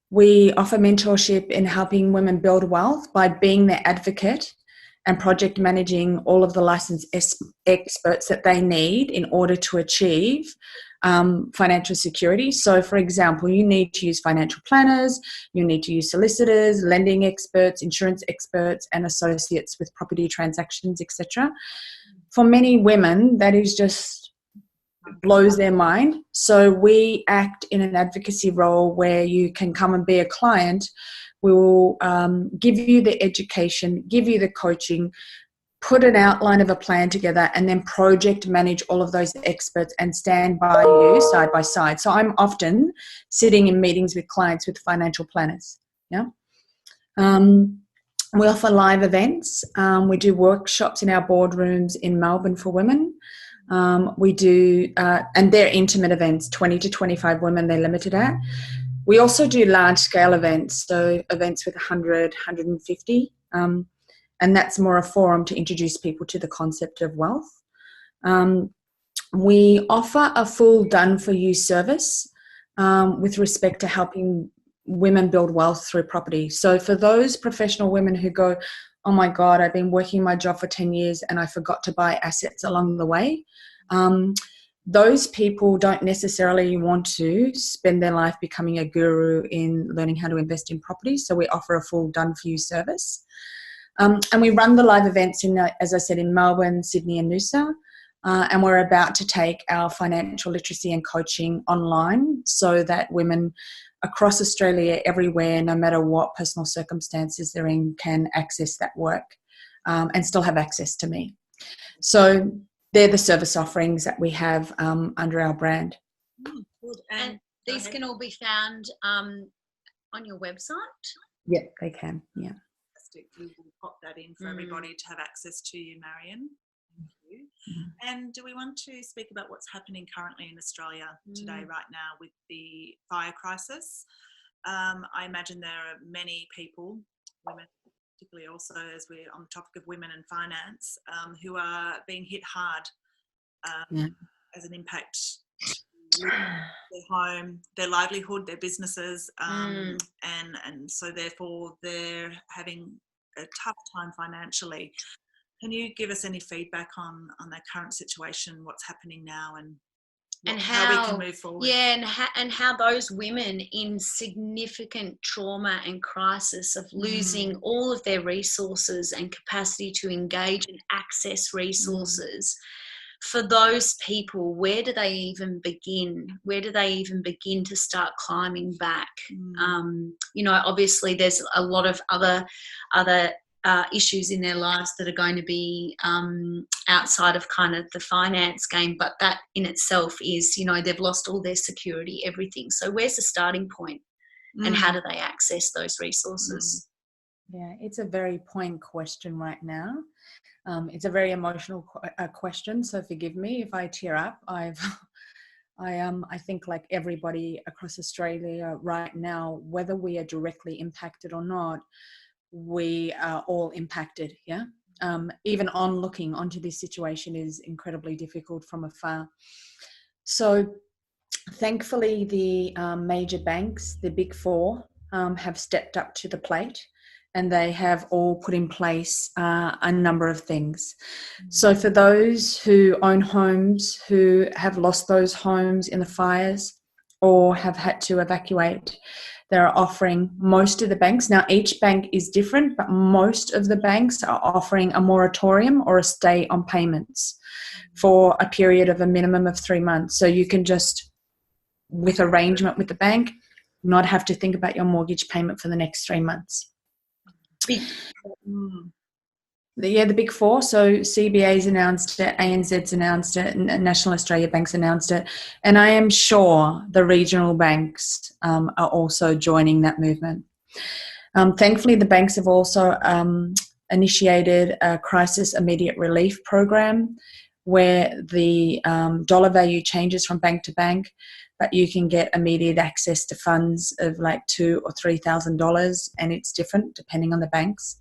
We offer mentorship in helping women build wealth by being their advocate and project managing all of the licensed experts that they need in order to achieve financial security. So, for example, you need to use financial planners, you need to use solicitors, lending experts, insurance experts, and associates with property transactions, etc. For many women, that is just blows their mind. So we act in an advocacy role where you can come and be a client. We will give you the education, give you the coaching, put an outline of a plan together, and then project manage all of those experts and stand by you side by side. So I'm often sitting in meetings with clients with financial planners. Yeah. We offer live events. We do workshops in our boardrooms in Melbourne for women. We do, and they're intimate events, 20 to 25 women they're limited at. We also do large-scale events, so events with 100, 150, and that's more a forum to introduce people to the concept of wealth. We offer a full done-for-you service with respect to helping women build wealth through property. So for those professional women who go, oh my God, I've been working my job for 10 years and I forgot to buy assets along the way. Those people don't necessarily want to spend their life becoming a guru in learning how to invest in property. So we offer a full done-for-you service. And we run the live events in, as I said, in Melbourne, Sydney and Noosa. And we're about to take our financial literacy and coaching online so that women across Australia, everywhere, no matter what personal circumstances they're in, can access that work and still have access to me. So they're the service offerings that we have under our brand. Good. And these can all be found on your website? Yeah, they can, yeah. Fantastic. We will pop that in for everybody to have access to you, Marion. Thank you. And do we want to speak about what's happening currently in Australia today, right now, with the fire crisis? I imagine there are many people, women particularly also, as we're on the topic of women and finance, who are being hit hard as an impact to their home, their livelihood, their businesses, and so therefore they're having a tough time financially. Can you give us any feedback on their current situation, what's happening now, and how we can move forward? Yeah, and how those women in significant trauma and crisis of losing all of their resources and capacity to engage and access resources, for those people, where do they even begin? Where do they even begin to start climbing back? Obviously there's a lot of other issues in their lives that are going to be outside of kind of the finance game, but that in itself is, they've lost all their security, everything. So where's the starting point, and how do they access those resources? Yeah, it's a very poignant question right now. It's a very emotional question, so forgive me if I tear up. I think like everybody across Australia right now, whether we are directly impacted or not, we are all impacted. Even looking onto this situation is incredibly difficult from afar. So thankfully the major banks, the big four, have stepped up to the plate, and they have all put in place a number of things. So for those who own homes, who have lost those homes in the fires or have had to evacuate, they're offering, most of the banks, now each bank is different, but most of the banks are offering a moratorium or a stay on payments for a period of a minimum of 3 months. So you can just, with arrangement with the bank, not have to think about your mortgage payment for the next 3 months. The big four. So CBA's announced it, ANZ's announced it, and National Australia Bank's announced it. And I am sure the regional banks are also joining that movement. Thankfully, the banks have also initiated a crisis immediate relief program where the dollar value changes from bank to bank, but you can get immediate access to funds of like $2,000 or $3,000, and it's different depending on the banks.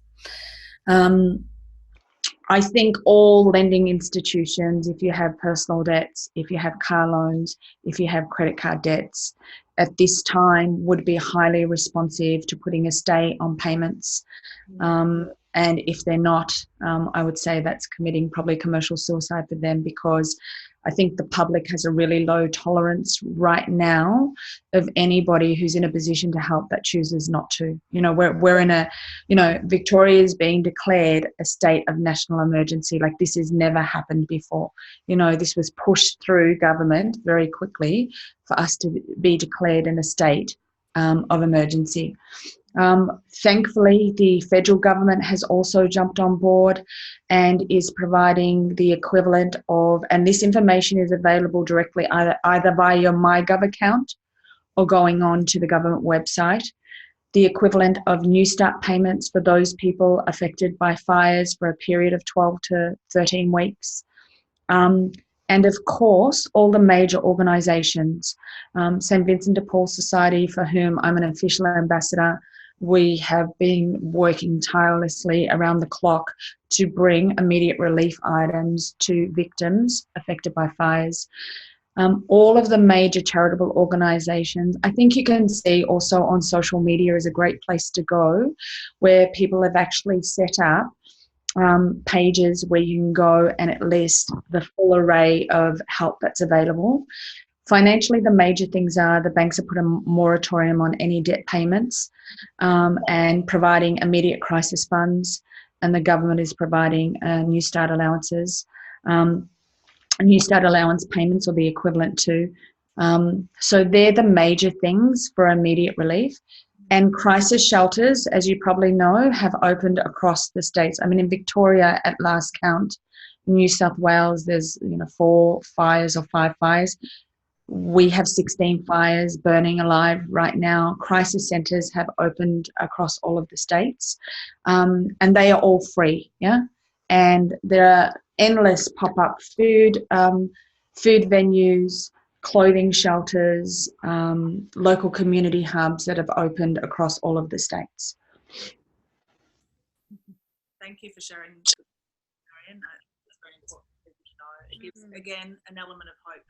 I think all lending institutions, if you have personal debts, if you have car loans, if you have credit card debts, at this time would be highly responsive to putting a stay on payments. And if they're not, I would say that's committing probably commercial suicide for them, because I think the public has a really low tolerance right now of anybody who's in a position to help that chooses not to. We're in a, Victoria is being declared a state of national emergency. Like, this has never happened before. This was pushed through government very quickly for us to be declared in a state of emergency. Thankfully, the federal government has also jumped on board and is providing the equivalent of, and this information is available directly either via your MyGov account or going on to the government website, the equivalent of New Start payments for those people affected by fires for a period of 12 to 13 weeks. And of course, all the major organisations, St. Vincent de Paul Society, for whom I'm an official ambassador, we have been working tirelessly around the clock to bring immediate relief items to victims affected by fires. All of the major charitable organisations, I think you can see also on social media is a great place to go, where people have actually set up pages where you can go and at least the full array of help that's available. Financially, the major things are the banks have put a moratorium on any debt payments and providing immediate crisis funds, and the government is providing New Start allowances, New Start allowance payments or the equivalent to. So they're the major things for immediate relief. And crisis shelters, as you probably know, have opened across the states. I mean, in Victoria, at last count, New South Wales, there's 4 fires or 5 fires. We have 16 fires burning alive right now. Crisis centres have opened across all of the states, and they are all free. Yeah, and there are endless pop-up food venues, clothing shelters, local community hubs that have opened across all of the states. Thank you for sharing, Marion. That's very important for people to know. It gives, again, an element of hope.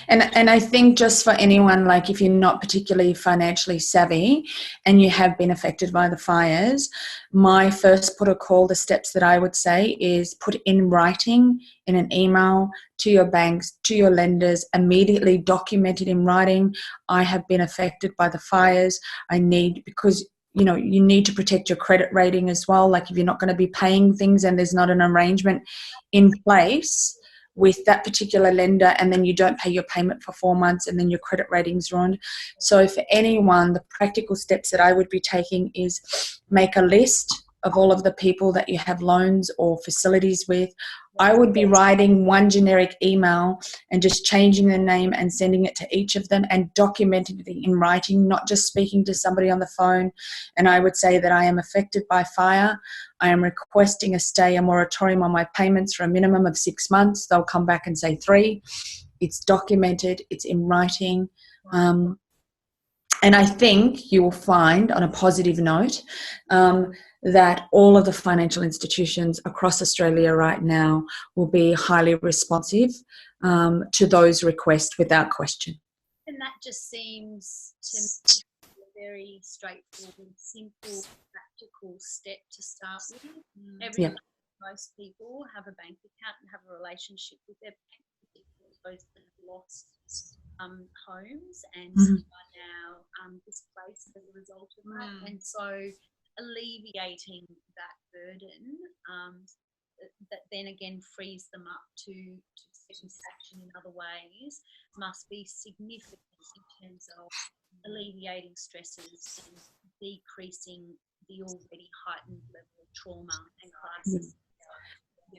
And I think just for anyone, like if you're not particularly financially savvy and you have been affected by the fires, my first protocol, the steps that I would say is put in writing in an email to your banks, to your lenders, immediately document it in writing. I have been affected by the fires. Because you need to protect your credit rating as well. Like if you're not going to be paying things and there's not an arrangement in place with that particular lender, and then you don't pay your payment for 4 months and then your credit rating's ruined. So for anyone, the practical steps that I would be taking is make a list of all of the people that you have loans or facilities with. I would be writing one generic email and just changing the name and sending it to each of them and documenting it in writing, not just speaking to somebody on the phone. And I would say that I am affected by fire. I am requesting a moratorium on my payments for a minimum of 6 months. They'll come back and say 3. It's documented. It's in writing. And I think you will find, on a positive note, that all of the financial institutions across Australia right now will be highly responsive to those requests without question. And that just seems to me a very straightforward, simple, practical step to start with. Most people have a bank account and have a relationship with their bank, particularly those that have lost homes and are now displaced as a result of that. And so alleviating that burden that then again frees them up to take action in other ways must be significant in terms of alleviating stresses and decreasing the already heightened level of trauma and crisis.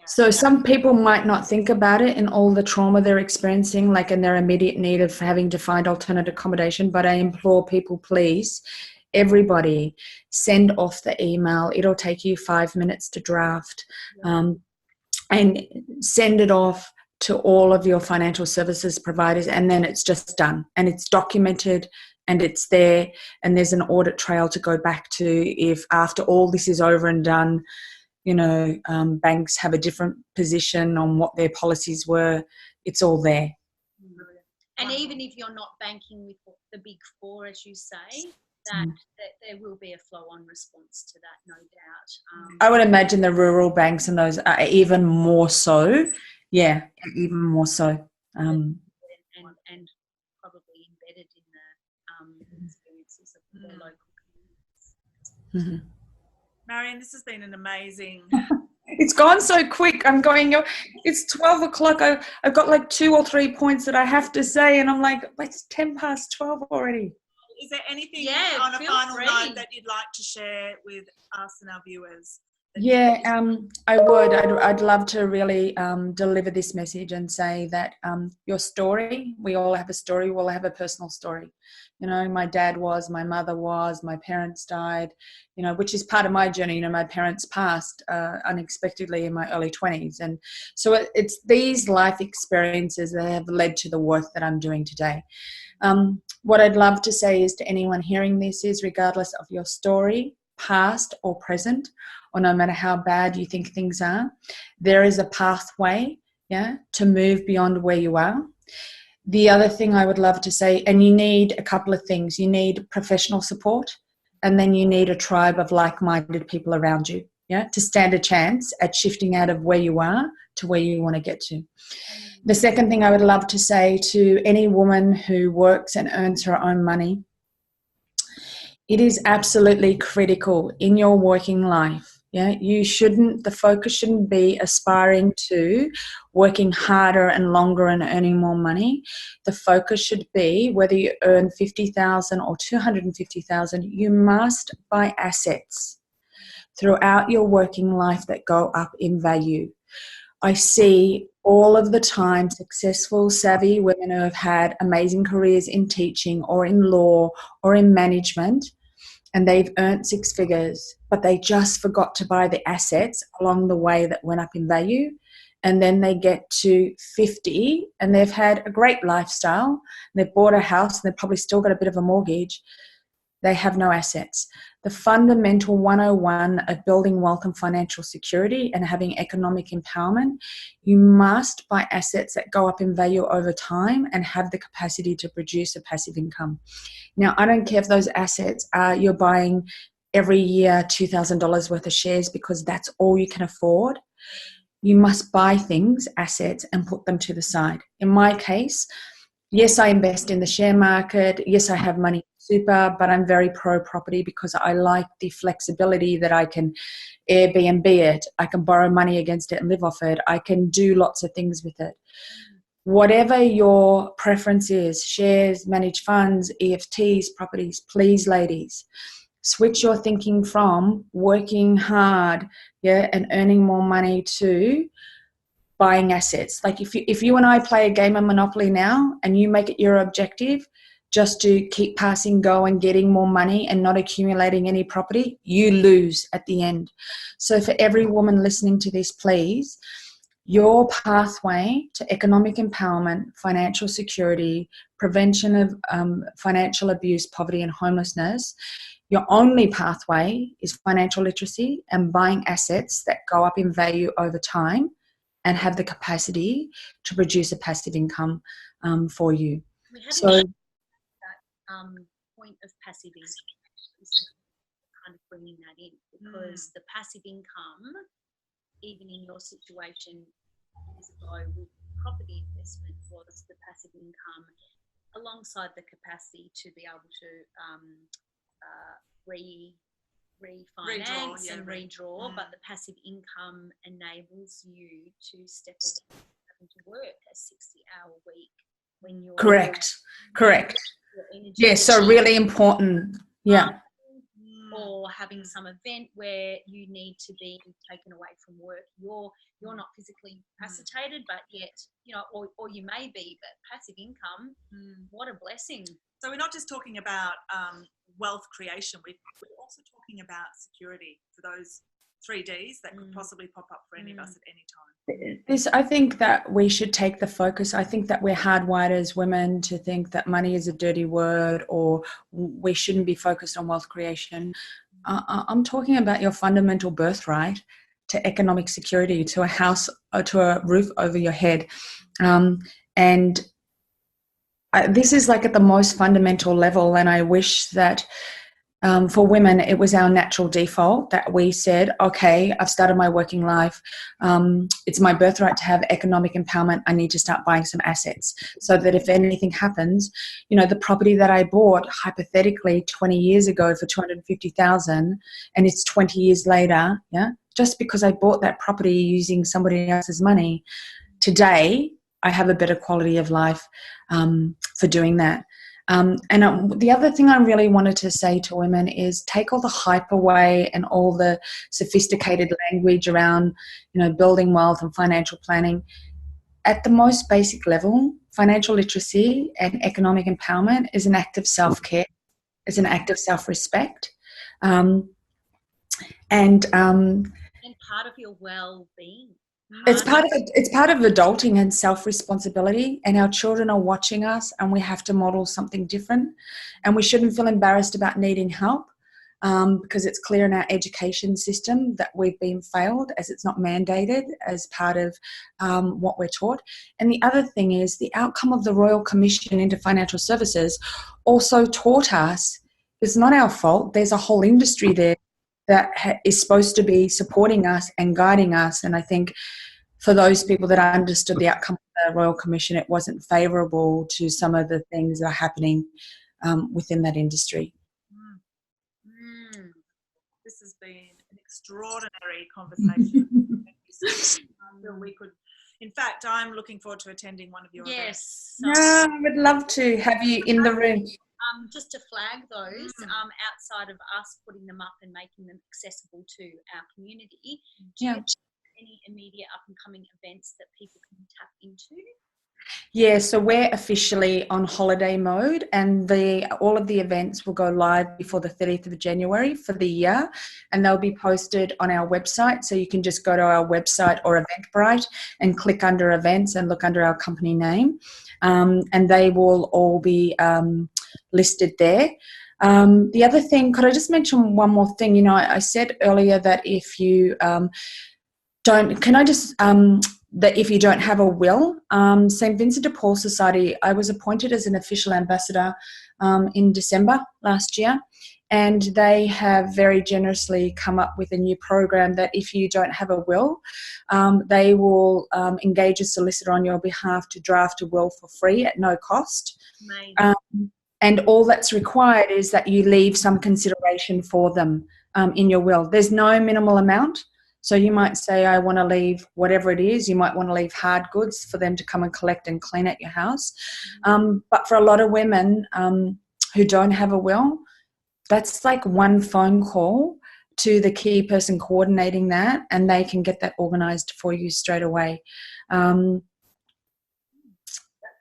So some people might not think about it in all the trauma they're experiencing, like in their immediate need of having to find alternate accommodation, but I implore people, please, everybody, send off the email. It'll take you 5 minutes to draft, and send it off to all of your financial services providers, and then it's just done and it's documented and it's there, and there's an audit trail to go back to if after all this is over and done, banks have a different position on what their policies were. It's all there. And even if you're not banking with the big 4, as you say, that there will be a flow-on response to that, no doubt. I would imagine the rural banks and those are even more so. Yeah, even more so. And probably embedded in the experiences of the local communities. Marion, this has been an amazing... It's gone so quick. I'm going, it's 12 o'clock. I've got like 2 or 3 points that I have to say, and I'm like, it's 10 past 12 already. Is there anything Yeah, on a feel final free. note that you'd like to share with us and our viewers? Yeah, I would. I'd love to really deliver this message and say that your story, we all have a story, we all have a personal story. You know, my dad was, my mother was, my parents died, you know, which is part of my journey. You know, my parents passed unexpectedly in my early 20s. And so it's these life experiences that have led to the work that I'm doing today. What I'd love to say is to anyone hearing this is, regardless of your story, past or present, or no matter how bad you think things are, there is a pathway, to move beyond where you are. The other thing I would love to say, and you need a couple of things. You need professional support, and then you need a tribe of like-minded people around you, to stand a chance at shifting out of where you are to where you want to get to. The second thing I would love to say to any woman who works and earns her own money, it is absolutely critical in your working life. The focus shouldn't be aspiring to working harder and longer and earning more money. The focus should be, whether you earn 50,000 or 250,000, you must buy assets throughout your working life that go up in value. I see all of the time successful, savvy women who have had amazing careers in teaching or in law or in management, and they've earned six figures, but they just forgot to buy the assets along the way that went up in value. And then they get to 50 and they've had a great lifestyle. They've bought a house and they've probably still got a bit of a mortgage. They have no assets. The fundamental 101 of building wealth and financial security and having economic empowerment, you must buy assets that go up in value over time and have the capacity to produce a passive income. Now, I don't care if those assets are you're buying every year $2,000 worth of shares because that's all you can afford. You must buy things, assets, and put them to the side. In my case, yes, I invest in the share market. Yes, I have money in super, but I'm very pro-property because I like the flexibility that I can Airbnb it. I can borrow money against it and live off it. I can do lots of things with it. Whatever your preference is, shares, managed funds, EFTs, properties, please, ladies, switch your thinking from working hard, and earning more money to buying assets. Like if you and I play a game of Monopoly now and you make it your objective just to keep passing go and getting more money and not accumulating any property, you lose at the end. So for every woman listening to this, please, your pathway to economic empowerment, financial security, prevention of financial abuse, poverty and homelessness, your only pathway is financial literacy and buying assets that go up in value over time and have the capacity to produce a passive income for you. So that point of passive income is kind of bringing that in, because the passive income, even in your situation years ago with property investment, was the passive income alongside the capacity to be able to refinance and redraw, but the passive income enables you to step away from having to work a 60-hour week when you're correct. So really important. Or having some event where you need to be taken away from work. You're not physically incapacitated, but yet, or you may be, but passive income, what a blessing. So we're not just talking about wealth creation, we're also talking about security for those 3Ds that could possibly pop up for any of us at any time. I think that we should take the focus. I think that we're hardwired as women to think that money is a dirty word or we shouldn't be focused on wealth creation. I'm talking about your fundamental birthright to economic security, to a house, to a roof over your head. This is like at the most fundamental level, and I wish that for women, it was our natural default that we said, okay, I've started my working life. It's my birthright to have economic empowerment. I need to start buying some assets so that if anything happens, the property that I bought hypothetically 20 years ago for $250,000 and it's 20 years later, just because I bought that property using somebody else's money, today I have a better quality of life for doing that. The other thing I really wanted to say to women is take all the hype away and all the sophisticated language around, building wealth and financial planning. At the most basic level, financial literacy and economic empowerment is an act of self-care, is an act of self-respect. And part of your well-being. It's part of adulting and self-responsibility, and our children are watching us, and we have to model something different, and we shouldn't feel embarrassed about needing help, because it's clear in our education system that we've been failed, as it's not mandated as part of what we're taught. And the other thing is the outcome of the Royal Commission into Financial Services also taught us it's not our fault. There's a whole industry there that is supposed to be supporting us and guiding us. And I think for those people that understood the outcome of the Royal Commission, it wasn't favourable to some of the things that are happening within that industry. This has been an extraordinary conversation. In fact, I'm looking forward to attending one of your events. Yes. I would love to have you in the room. Just to flag those, outside of us putting them up and making them accessible to our community, do you have any immediate up and coming events that people can tap into? Yeah, so we're officially on holiday mode, and all of the events will go live before the 30th of January for the year, and they'll be posted on our website. So you can just go to our website or Eventbrite and click under events and look under our company name, and they will all be listed there. The other thing, could I just mention one more thing? I said earlier that if you that if you don't have a will, St. Vincent de Paul Society, I was appointed as an official ambassador in December last year, and they have very generously come up with a new program that if you don't have a will, they will engage a solicitor on your behalf to draft a will for free at no cost. And all that's required is that you leave some consideration for them in your will. There's no minimal amount. So you might say, I want to leave whatever it is. You might want to leave hard goods for them to come and collect and clean at your house. But for a lot of women who don't have a will, that's like one phone call to the key person coordinating that, and they can get that organised for you straight away. That's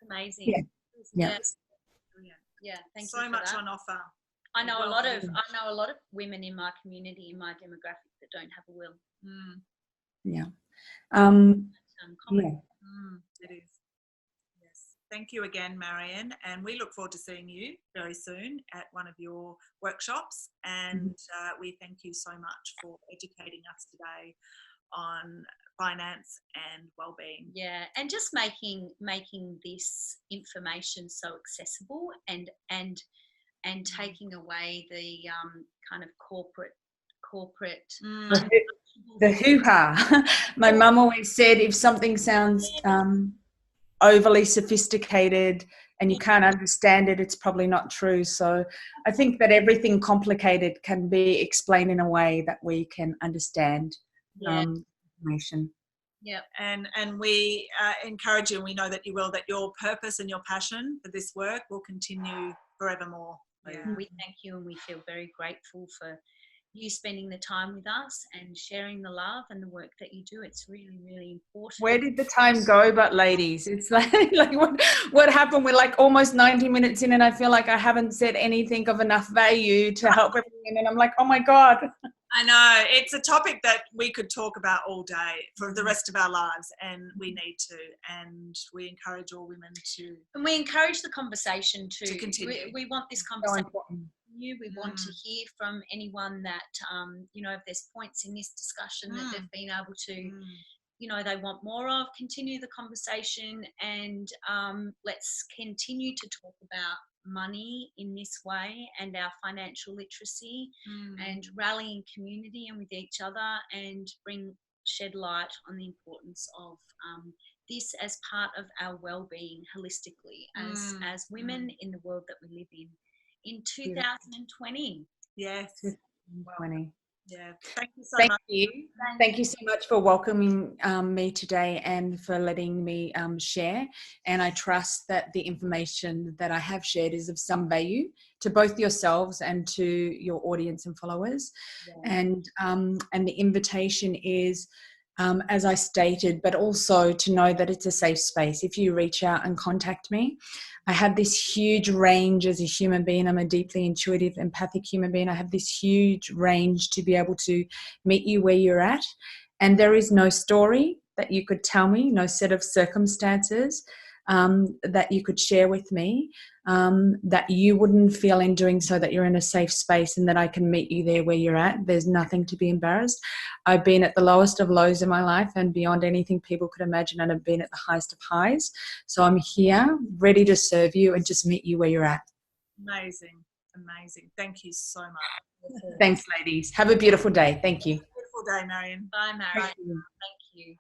amazing. Yeah. Yeah, thank you so much on offer. I know a lot of women in my community, in my demographic, that don't have a will. Yeah. It is. Yes. Thank you again, Marion, and we look forward to seeing you very soon at one of your workshops. And we thank you so much for educating us today on finance and well-being. Yeah, and just making this information so accessible and taking away the kind of corporate the hoo-ha. My mum always said if something sounds overly sophisticated and you can't understand it, it's probably not true. So I think that everything complicated can be explained in a way that we can understand information. Yeah, and we encourage you, and we know that you will, that your purpose and your passion for this work will continue forevermore. We thank you, and we feel very grateful for you spending the time with us and sharing the love and the work that you do. It's really, really important. Where did the time go, but ladies? It's like what happened? We're like almost 90 minutes in, and I feel like I haven't said anything of enough value to help everyone. And I'm like, oh my God. I know. It's a topic that we could talk about all day for the rest of our lives, and we need to. And we encourage all women to. And we encourage the conversation to continue. We want this conversation. We want to hear from anyone that, if there's points in this discussion that they've been able to, they want more of, continue the conversation, and let's continue to talk about money in this way and our financial literacy and rallying community and with each other, and shed light on the importance of this as part of our well-being holistically as women in the world that we live in 2020. Yes. 2020. Yeah. Thank you so Thank much. you. Thank you so much for welcoming me today and for letting me share. And I trust that the information that I have shared is of some value to both yourselves and to your audience and followers. Yeah. And the invitation is, as I stated, but also to know that it's a safe space. If you reach out and contact me, I have this huge range as a human being. I'm a deeply intuitive, empathic human being. I have this huge range to be able to meet you where you're at. And there is no story that you could tell me, no set of circumstances that you could share with me that you wouldn't feel in doing so, that you're in a safe space and that I can meet you there where you're at. There's nothing to be embarrassed. I've been at the lowest of lows in my life and beyond anything people could imagine, and I've been at the highest of highs. So I'm here ready to serve you and just meet you where you're at. Amazing. Amazing. Thank you so much. Thanks, ladies. Have a beautiful day. Thank you. Beautiful day, Marion. Bye, Marion. Thank you. Thank you.